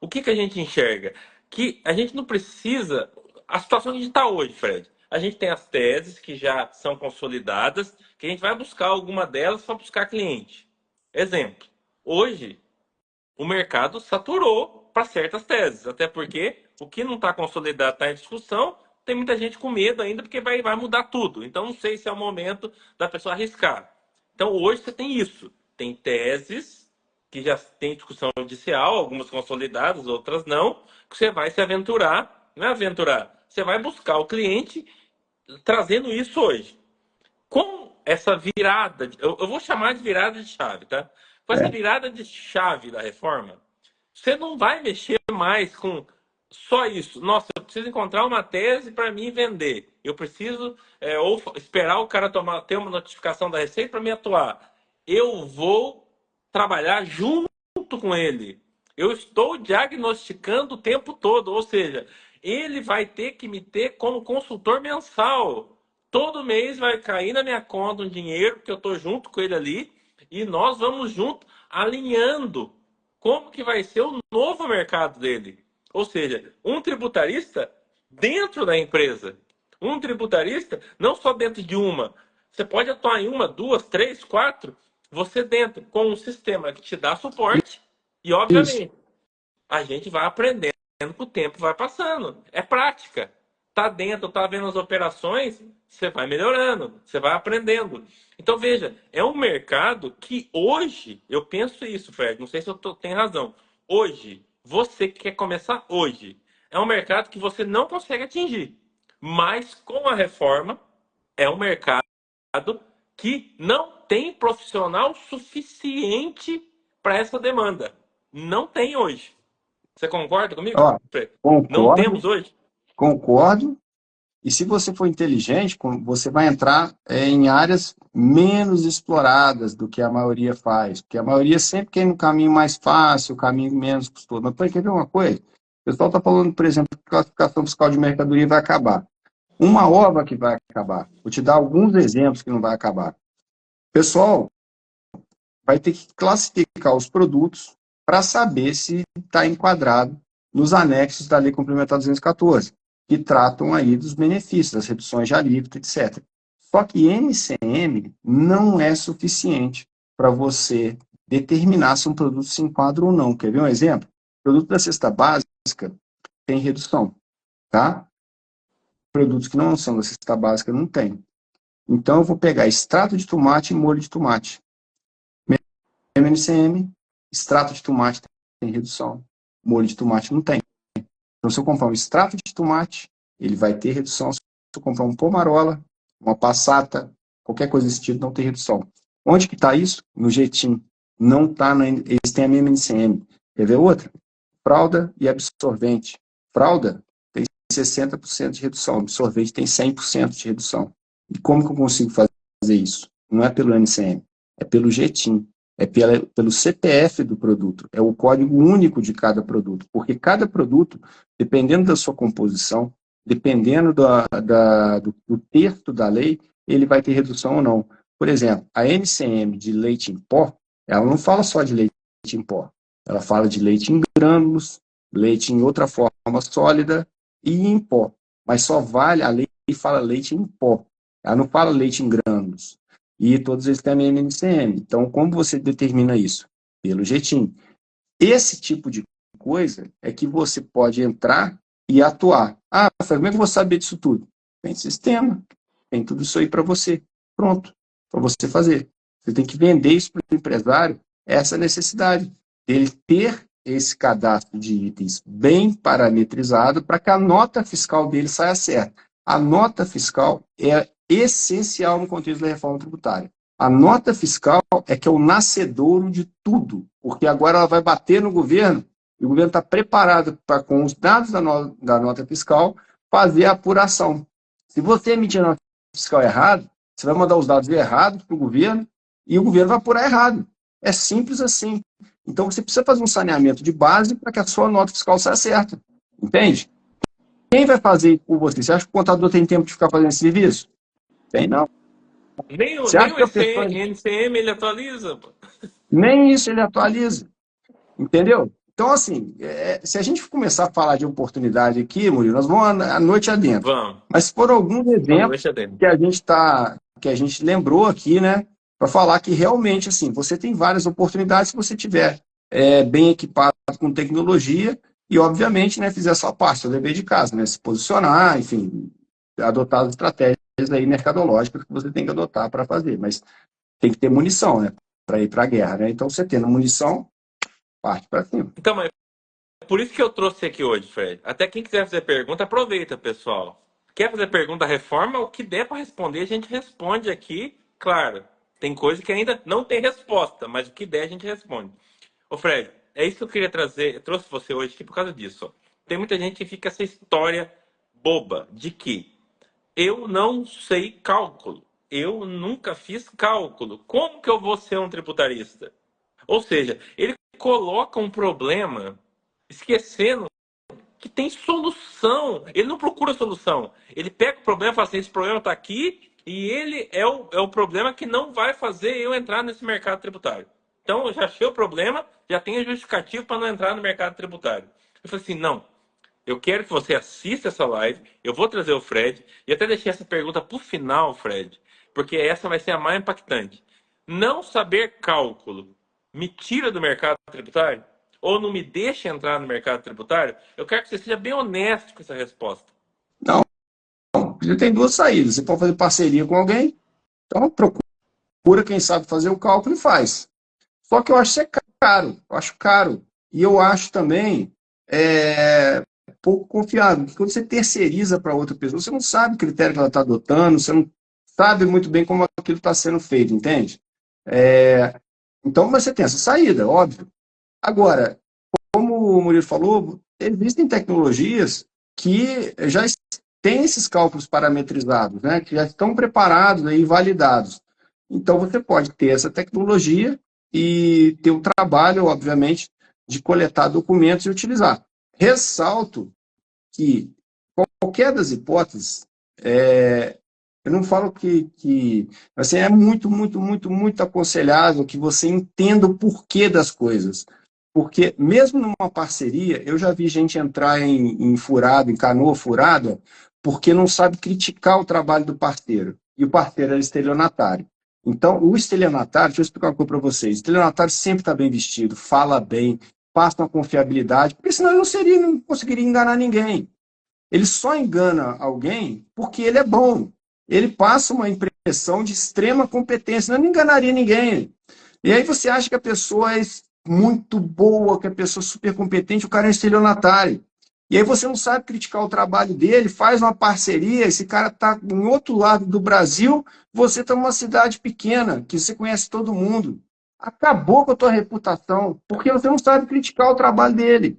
O que a gente enxerga? Que a gente não precisa. A situação que a gente está hoje, Fred. A gente tem as teses que já são consolidadas, que a gente vai buscar alguma delas para buscar cliente. Exemplo. Hoje, o mercado saturou para certas teses, até porque o que não está consolidado está em discussão, tem muita gente com medo ainda, porque vai mudar tudo. Então, não sei se é o momento da pessoa arriscar. Então, hoje você tem isso. Tem teses que já tem discussão judicial, algumas consolidadas, outras não, que você vai se aventurar, não é aventurar, você vai buscar o cliente trazendo isso hoje. Com essa virada, eu vou chamar de virada de chave, tá? Com essa É, virada de chave da reforma, você não vai mexer mais com só isso. Nossa, eu preciso encontrar uma tese para mim vender. Eu preciso ou esperar o cara ter uma notificação da Receita para me atuar. Eu vou trabalhar junto com ele. Eu estou diagnosticando o tempo todo, ou seja, ele vai ter que me ter como consultor mensal. Todo mês vai cair na minha conta um dinheiro, porque eu estou junto com ele ali, e nós vamos junto alinhando como que vai ser o novo mercado dele. Ou seja, um tributarista dentro da empresa. Um tributarista não só dentro de uma. Você pode atuar em uma, duas, três, quatro. Você dentro, com um sistema que te dá suporte. E, isso. obviamente, a gente vai aprendendo que o tempo vai passando. É prática. Tá dentro, tá vendo as operações, você vai melhorando, você vai aprendendo. Então, veja, é um mercado que hoje, eu penso isso, Fred, não sei se eu tenho razão. Hoje, você que quer começar hoje, é um mercado que você não consegue atingir. Mas com a reforma, é um mercado que não tem profissional suficiente para essa demanda. Não tem hoje. Você concorda comigo, Ó, Fred? Não concordo, temos hoje? concordo. E se você for inteligente, você vai entrar em áreas menos exploradas do que a maioria faz. Porque a maioria sempre quer ir no caminho mais fácil, o caminho menos custoso. Mas, pô, quer ver uma coisa? O pessoal está falando, por exemplo, que a classificação fiscal de mercadoria vai acabar. Uma obra que vai acabar. Vou te dar alguns exemplos que não vai acabar. O pessoal vai ter que classificar os produtos para saber se está enquadrado nos anexos da Lei Complementar 214, que tratam aí dos benefícios, das reduções de alíquota, etc. Só que MCM não é suficiente para você determinar se um produto se enquadra ou não. Quer ver um exemplo? O produto da cesta básica tem redução, tá? Produtos que não são da cesta básica não tem. Então, eu vou pegar extrato de tomate e molho de tomate. MCM, extrato de tomate tem redução, molho de tomate não tem. Então, se eu comprar um extrato de tomate, ele vai ter redução. Se eu comprar um pomarola, uma passata, qualquer coisa desse tipo, não tem redução. Onde que está isso? No jeitinho. Não está, eles têm a mesma NCM. Quer ver outra? Fralda e absorvente. Fralda tem 60% de redução, absorvente tem 100% de redução. E como que eu consigo fazer isso? Não é pelo NCM, é pelo jeitinho. é pelo CPF do produto, é o código único de cada produto, porque cada produto, dependendo da sua composição, dependendo do texto da lei, ele vai ter redução ou não. Por exemplo, a NCM de leite em pó, ela não fala só de leite em pó, ela fala de leite em grânulos, leite em outra forma sólida e em pó. Mas só vale, a lei fala leite em pó, ela não fala leite em grânulos. E todos eles têm a mesma NCM. Então, como você determina isso? Pelo jeitinho. Esse tipo de coisa é que você pode entrar e atuar. Ah, Rafael, como é que eu vou saber disso tudo? Tem sistema, tem tudo isso aí para você. Pronto, para você fazer. Você tem que vender isso para o empresário, essa necessidade dele ter esse cadastro de itens bem parametrizado para que a nota fiscal dele saia certa. A nota fiscal é essencial no contexto da reforma tributária. A nota fiscal é que é o nascedouro de tudo, porque agora ela vai bater no governo, e o governo está preparado para, com os dados da nota fiscal, fazer a apuração. Se você emitir a nota fiscal errada, você vai mandar os dados errados para o governo, e o governo vai apurar errado. É simples assim. Então você precisa fazer um saneamento de base para que a sua nota fiscal saia certa. Entende? Quem vai fazer isso por você? Você acha que o contador tem tempo de ficar fazendo esse serviço? Tem não. Você Nem acha o que a pessoa... NCM ele atualiza, pô. Nem isso ele atualiza. Entendeu? Então, assim, se a gente começar a falar de oportunidade aqui, Murilo, nós vamos a noite adentro. Vamos. Mas foram alguns A exemplos noite adentro. que a gente lembrou aqui, né? Para falar que realmente, assim, você tem várias oportunidades se você tiver bem equipado com tecnologia e, obviamente, né, fizer a sua parte, seu dever de casa, né? Se posicionar, enfim, adotar as estratégias aí mercadológicas que você tem que adotar para fazer. Mas tem que ter munição, né? Para ir para a guerra, né? Então, você tendo munição, parte para cima. Então, mas por isso que eu trouxe aqui hoje, Fred. Até quem quiser fazer pergunta, aproveita, pessoal. Quer fazer pergunta da reforma? O que der para responder, a gente responde aqui. Claro, tem coisa que ainda não tem resposta, mas o que der, a gente responde. Ô, Fred, é isso que eu queria trazer. Eu trouxe você hoje aqui por causa disso. Ó. Tem muita gente que fica essa história boba de que eu não sei cálculo. Eu nunca fiz cálculo. Como que eu vou ser um tributarista? Ou seja, ele coloca um problema esquecendo que tem solução. Ele não procura solução. Ele pega o problema e fala assim: esse problema está aqui e ele é o problema que não vai fazer eu entrar nesse mercado tributário. Então, eu já achei o problema, já tenho justificativo para não entrar no mercado tributário. Eu falei assim: não, eu quero que você assista essa live, eu vou trazer o Fred, e até deixei essa pergunta para o final, Fred, porque essa vai ser a mais impactante. Não saber cálculo me tira do mercado tributário? Ou não me deixa entrar no mercado tributário? Eu quero que você seja bem honesto com essa resposta. Não, você tem duas saídas. Você pode fazer parceria com alguém, então procura quem sabe fazer o cálculo e faz. Só que eu acho isso é caro, eu acho caro. E eu acho também pouco confiável, porque quando você terceiriza para outra pessoa, você não sabe o critério que ela está adotando, você não sabe muito bem como aquilo está sendo feito, entende? Então, mas você tem essa saída, óbvio. Agora, como o Murilo falou, existem tecnologias que já têm esses cálculos parametrizados, né, que já estão preparados e validados. Então, você pode ter essa tecnologia e ter o trabalho, obviamente, de coletar documentos e utilizar. Ressalto que qualquer das hipóteses, eu não falo que assim, é muito, muito, muito, muito aconselhável que você entenda o porquê das coisas. Porque mesmo numa parceria, eu já vi gente entrar em furado, em canoa furada, porque não sabe criticar o trabalho do parceiro. E o parceiro era estelionatário. Então, o estelionatário, deixa eu explicar uma coisa para vocês. O estelionatário sempre está bem vestido, fala bem, passa uma confiabilidade, porque senão ele não conseguiria enganar ninguém. Ele só engana alguém porque ele é bom. Ele passa uma impressão de extrema competência, senão não enganaria ninguém. E aí você acha que a pessoa é muito boa, que a pessoa é super competente, o cara é um estelionatário. E aí você não sabe criticar o trabalho dele, faz uma parceria, esse cara está em outro lado do Brasil, você está numa cidade pequena, que você conhece todo mundo. Acabou com a tua reputação, porque você não sabe criticar o trabalho dele.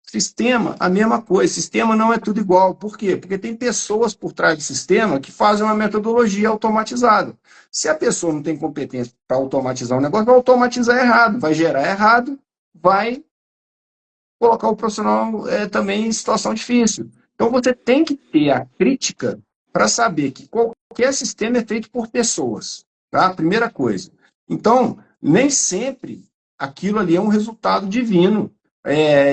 Sistema, a mesma coisa. Sistema não é tudo igual. Por quê? Porque tem pessoas por trás do sistema que fazem uma metodologia automatizada. Se a pessoa não tem competência para automatizar um negócio, vai automatizar errado, vai gerar errado, vai colocar o profissional também em situação difícil. Então, você tem que ter a crítica para saber que qualquer sistema é feito por pessoas. Tá? Primeira coisa. Então, nem sempre aquilo ali é um resultado divino,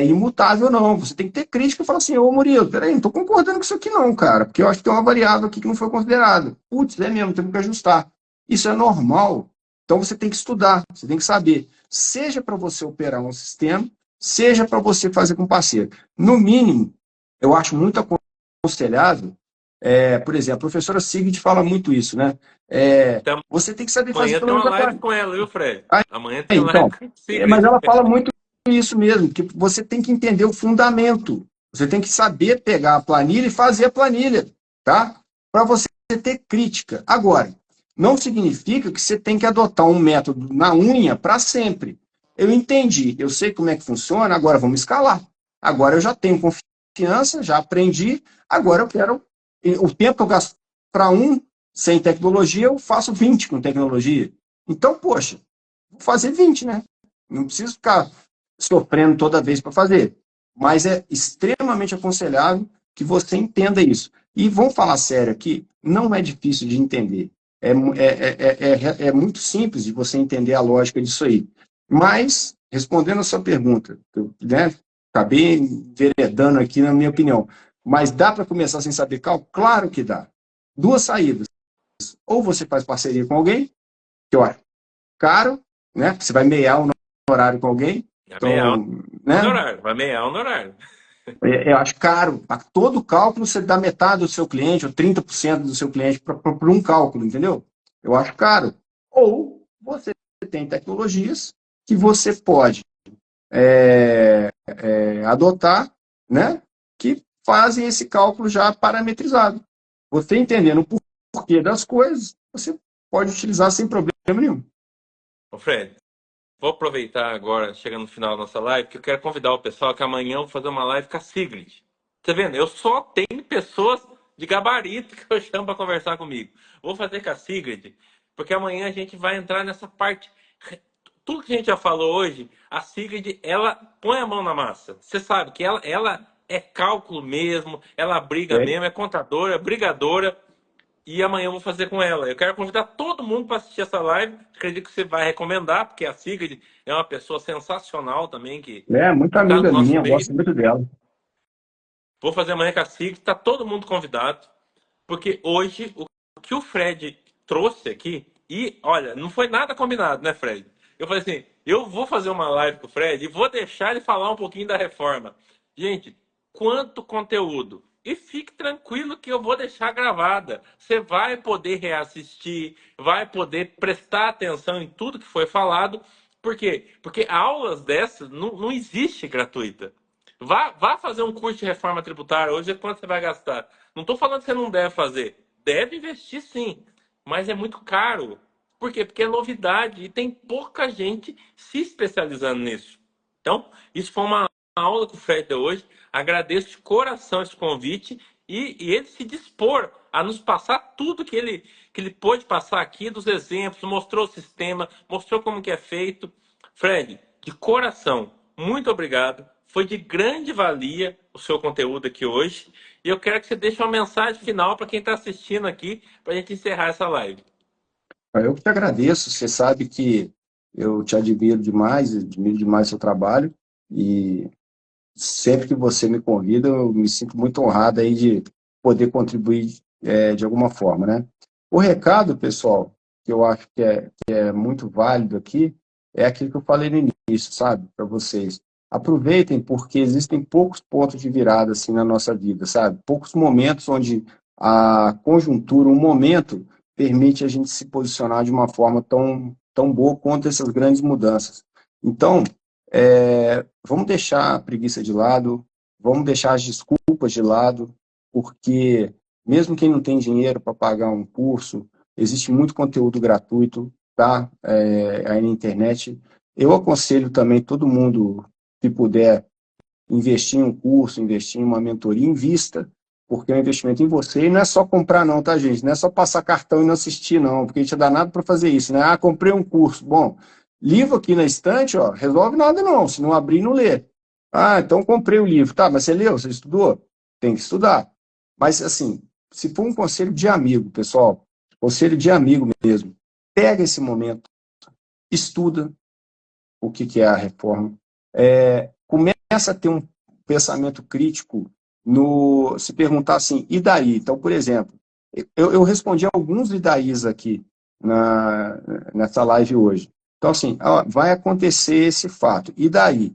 imutável, não. Você tem que ter crítica e falar assim, ô Murilo, peraí, não estou concordando com isso aqui não, cara, porque eu acho que tem uma variável aqui que não foi considerada. Putz, é mesmo, temos que ajustar. Isso é normal. Então, você tem que estudar, você tem que saber. Seja para você operar um sistema, seja para você fazer com parceiro. No mínimo, eu acho muito aconselhável, por exemplo, a professora Sigrid fala muito isso, né? Então, Você tem que saber fazer amanhã pelo tem uma menos a live parte. com ela, viu, Fred? Aí, Amanhã tem live então, com o mas Sigrid. ela fala muito isso mesmo, que você tem que entender o fundamento. Você tem que saber pegar a planilha e fazer a planilha, tá? Para você ter crítica. Agora, não significa que você tem que adotar um método na unha para sempre. Eu entendi, eu sei como é que funciona, agora vamos escalar. Agora eu já tenho confiança, já aprendi, agora eu quero. O tempo que eu gasto para um sem tecnologia, eu faço 20 com tecnologia. Então, poxa, vou fazer 20, né? Não preciso ficar sofrendo toda vez para fazer. Mas é extremamente aconselhável que você entenda isso. E vamos falar sério aqui, não é difícil de entender. É muito simples de você entender a lógica disso aí. Mas, respondendo a sua pergunta, eu, né, acabei enveredando aqui na minha opinião, mas dá para começar sem saber cálculo? Claro que dá. Duas saídas. Ou você faz parceria com alguém, que eu acho caro, né? Você vai meiar um horário com alguém, Vai meiar então, o né? horário. Vai meiar o horário. Eu acho caro. A todo cálculo você dá metade do seu cliente, ou 30% do seu cliente para um cálculo, entendeu? Eu acho caro. Ou você tem tecnologias que você pode adotar, né? Que fazem esse cálculo já parametrizado. Você entendendo o porquê das coisas, você pode utilizar sem problema nenhum. Ô, Fred, vou aproveitar agora, chegando no final da nossa live, que eu quero convidar o pessoal que amanhã eu vou fazer uma live com a Sigrid. Tá vendo? Eu só tenho pessoas de gabarito que eu chamo para conversar comigo. Vou fazer com a Sigrid, porque amanhã a gente vai entrar nessa parte. Tudo que a gente já falou hoje, a Sigrid, ela põe a mão na massa. Você sabe que ela é cálculo mesmo, ela briga Ok? mesmo, é contadora, brigadora. E amanhã eu vou fazer com ela. Eu quero convidar todo mundo para assistir essa live. Acredito que você vai recomendar, porque a Sigrid é uma pessoa sensacional também, Muito que está no amiga nosso minha, eu meio. gosto muito dela. Vou fazer amanhã com a Sigrid, está todo mundo convidado, porque hoje o que o Fred trouxe aqui, e olha, não foi nada combinado, né, Fred? Eu falei assim: eu vou fazer uma live com o Fred e vou deixar ele falar um pouquinho da reforma. Gente, quanto conteúdo! E fique tranquilo que eu vou deixar gravada. Você vai poder reassistir, vai poder prestar atenção em tudo que foi falado. Por quê? Porque aulas dessas não existe gratuita. Vá fazer um curso de reforma tributária hoje, é quanto você vai gastar. Não estou falando que você não deve fazer. Deve investir sim, mas é muito caro. Por quê? Porque é novidade e tem pouca gente se especializando nisso. Então, isso foi uma aula que o Fred deu hoje. Agradeço de coração esse convite e ele se dispor a nos passar tudo que ele pôde passar aqui, dos exemplos, mostrou o sistema, mostrou como que é feito. Fred, de coração, muito obrigado. Foi de grande valia o seu conteúdo aqui hoje. E eu quero que você deixe uma mensagem final para quem está assistindo aqui, para a gente encerrar essa live. Eu que te agradeço, você sabe que eu te admiro demais o seu trabalho, e sempre que você me convida, eu me sinto muito honrado aí de poder contribuir de alguma forma, né? O recado, pessoal, que eu acho que é muito válido aqui, é aquilo que eu falei no início, sabe, para vocês. Aproveitem, porque existem poucos pontos de virada assim na nossa vida, sabe? Poucos momentos onde a conjuntura, um momento, permite a gente se posicionar de uma forma tão boa quanto essas grandes mudanças. Então, vamos deixar a preguiça de lado, vamos deixar as desculpas de lado, porque mesmo quem não tem dinheiro para pagar um curso, existe muito conteúdo gratuito, tá? Aí na internet. Eu aconselho também todo mundo, se puder, investir em um curso, investir em uma mentoria, invista, porque é um investimento em você, e não é só comprar não, tá, gente? Não é só passar cartão e não assistir não, porque a gente dá nada para fazer isso, né? Ah, comprei um curso. Bom, livro aqui na estante, ó, resolve nada não, se não abrir, não lê. Ah, então comprei o livro. Tá, mas você leu? Você estudou? Tem que estudar. Mas, assim, se for um conselho de amigo, pessoal, conselho de amigo mesmo, pega esse momento, estuda o que, que é a reforma, começa a ter um pensamento crítico no se perguntar assim, e daí? Então, por exemplo, eu respondi alguns e daís aqui nessa live hoje. Então, assim, ó, vai acontecer esse fato, e daí?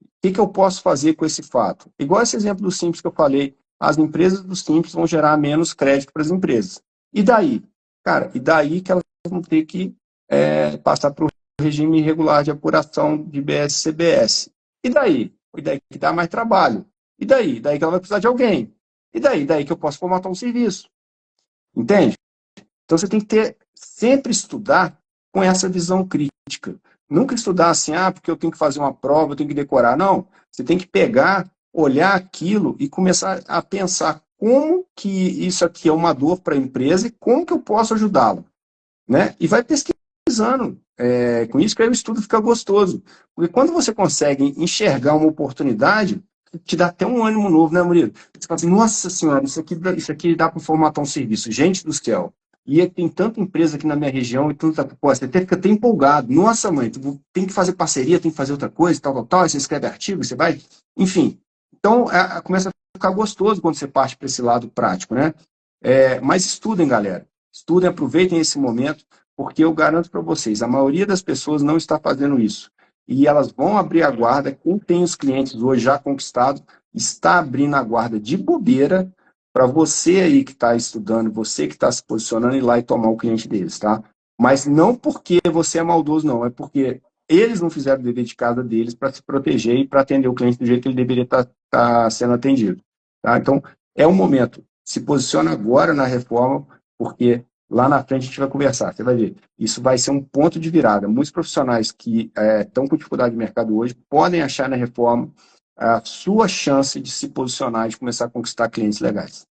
O que, que eu posso fazer com esse fato? Igual esse exemplo do Simples que eu falei, as empresas do Simples vão gerar menos crédito para as empresas. E daí? Cara, e daí que elas vão ter que passar para o regime regular de apuração de BS-CBS. E daí? E daí que dá mais trabalho. E daí? Daí que ela vai precisar de alguém. E daí? Daí que eu posso formatar um serviço. Entende? Então você tem que sempre estudar com essa visão crítica. Nunca estudar assim, porque eu tenho que fazer uma prova, eu tenho que decorar. Não, você tem que pegar, olhar aquilo e começar a pensar como que isso aqui é uma dor para a empresa e como que eu posso ajudá-la, né? E vai pesquisando. Com isso que aí o estudo fica gostoso. Porque quando você consegue enxergar uma oportunidade, te dá até um ânimo novo, né, Murilo? Você fala assim, nossa senhora, isso aqui dá para formatar um serviço. Gente do céu. E tem tanta empresa aqui na minha região, e tudo, pô, você até fica até empolgado. Nossa, mãe, tu tem que fazer parceria, tem que fazer outra coisa, tal, tal, tal. Aí você escreve artigo, você vai. Enfim. Então, começa a ficar gostoso quando você parte para esse lado prático, né? Mas estudem, galera. Estudem, aproveitem esse momento, porque eu garanto para vocês, a maioria das pessoas não está fazendo isso. E elas vão abrir a guarda. Quem tem os clientes hoje já conquistados, está abrindo a guarda de bobeira para você aí que está estudando, você que está se posicionando, ir lá e tomar o cliente deles, tá? Mas não porque você é maldoso, não. É porque eles não fizeram o dever de casa deles para se proteger e para atender o cliente do jeito que ele deveria estar sendo atendido. Tá? Então, é o momento. Se posiciona agora na reforma, porque lá na frente a gente vai conversar. Você vai ver. Isso vai ser um ponto de virada. Muitos profissionais que estão com dificuldade de mercado hoje podem achar na reforma a sua chance de se posicionar e de começar a conquistar clientes legais.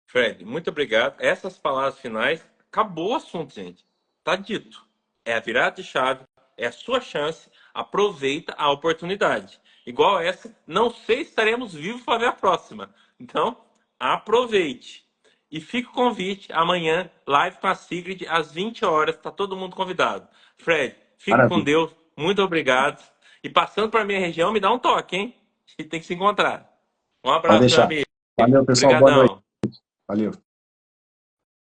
Fred, muito obrigado. Essas palavras finais, acabou o assunto, gente. Tá dito. É a virada de chave, é a sua chance. Aproveita a oportunidade. Igual essa, não sei se estaremos vivos para ver a próxima. Então, aproveite. E fica o convite, amanhã, live com a Sigrid, às 20 horas, tá todo mundo convidado. Fred, fique com Maravilha. Deus, muito obrigado. E passando para a minha região, me dá um toque, hein? A gente tem que se encontrar. Um Pode abraço, meu deixar. amigo. Valeu, pessoal. Boa noite. Obrigadão. Valeu.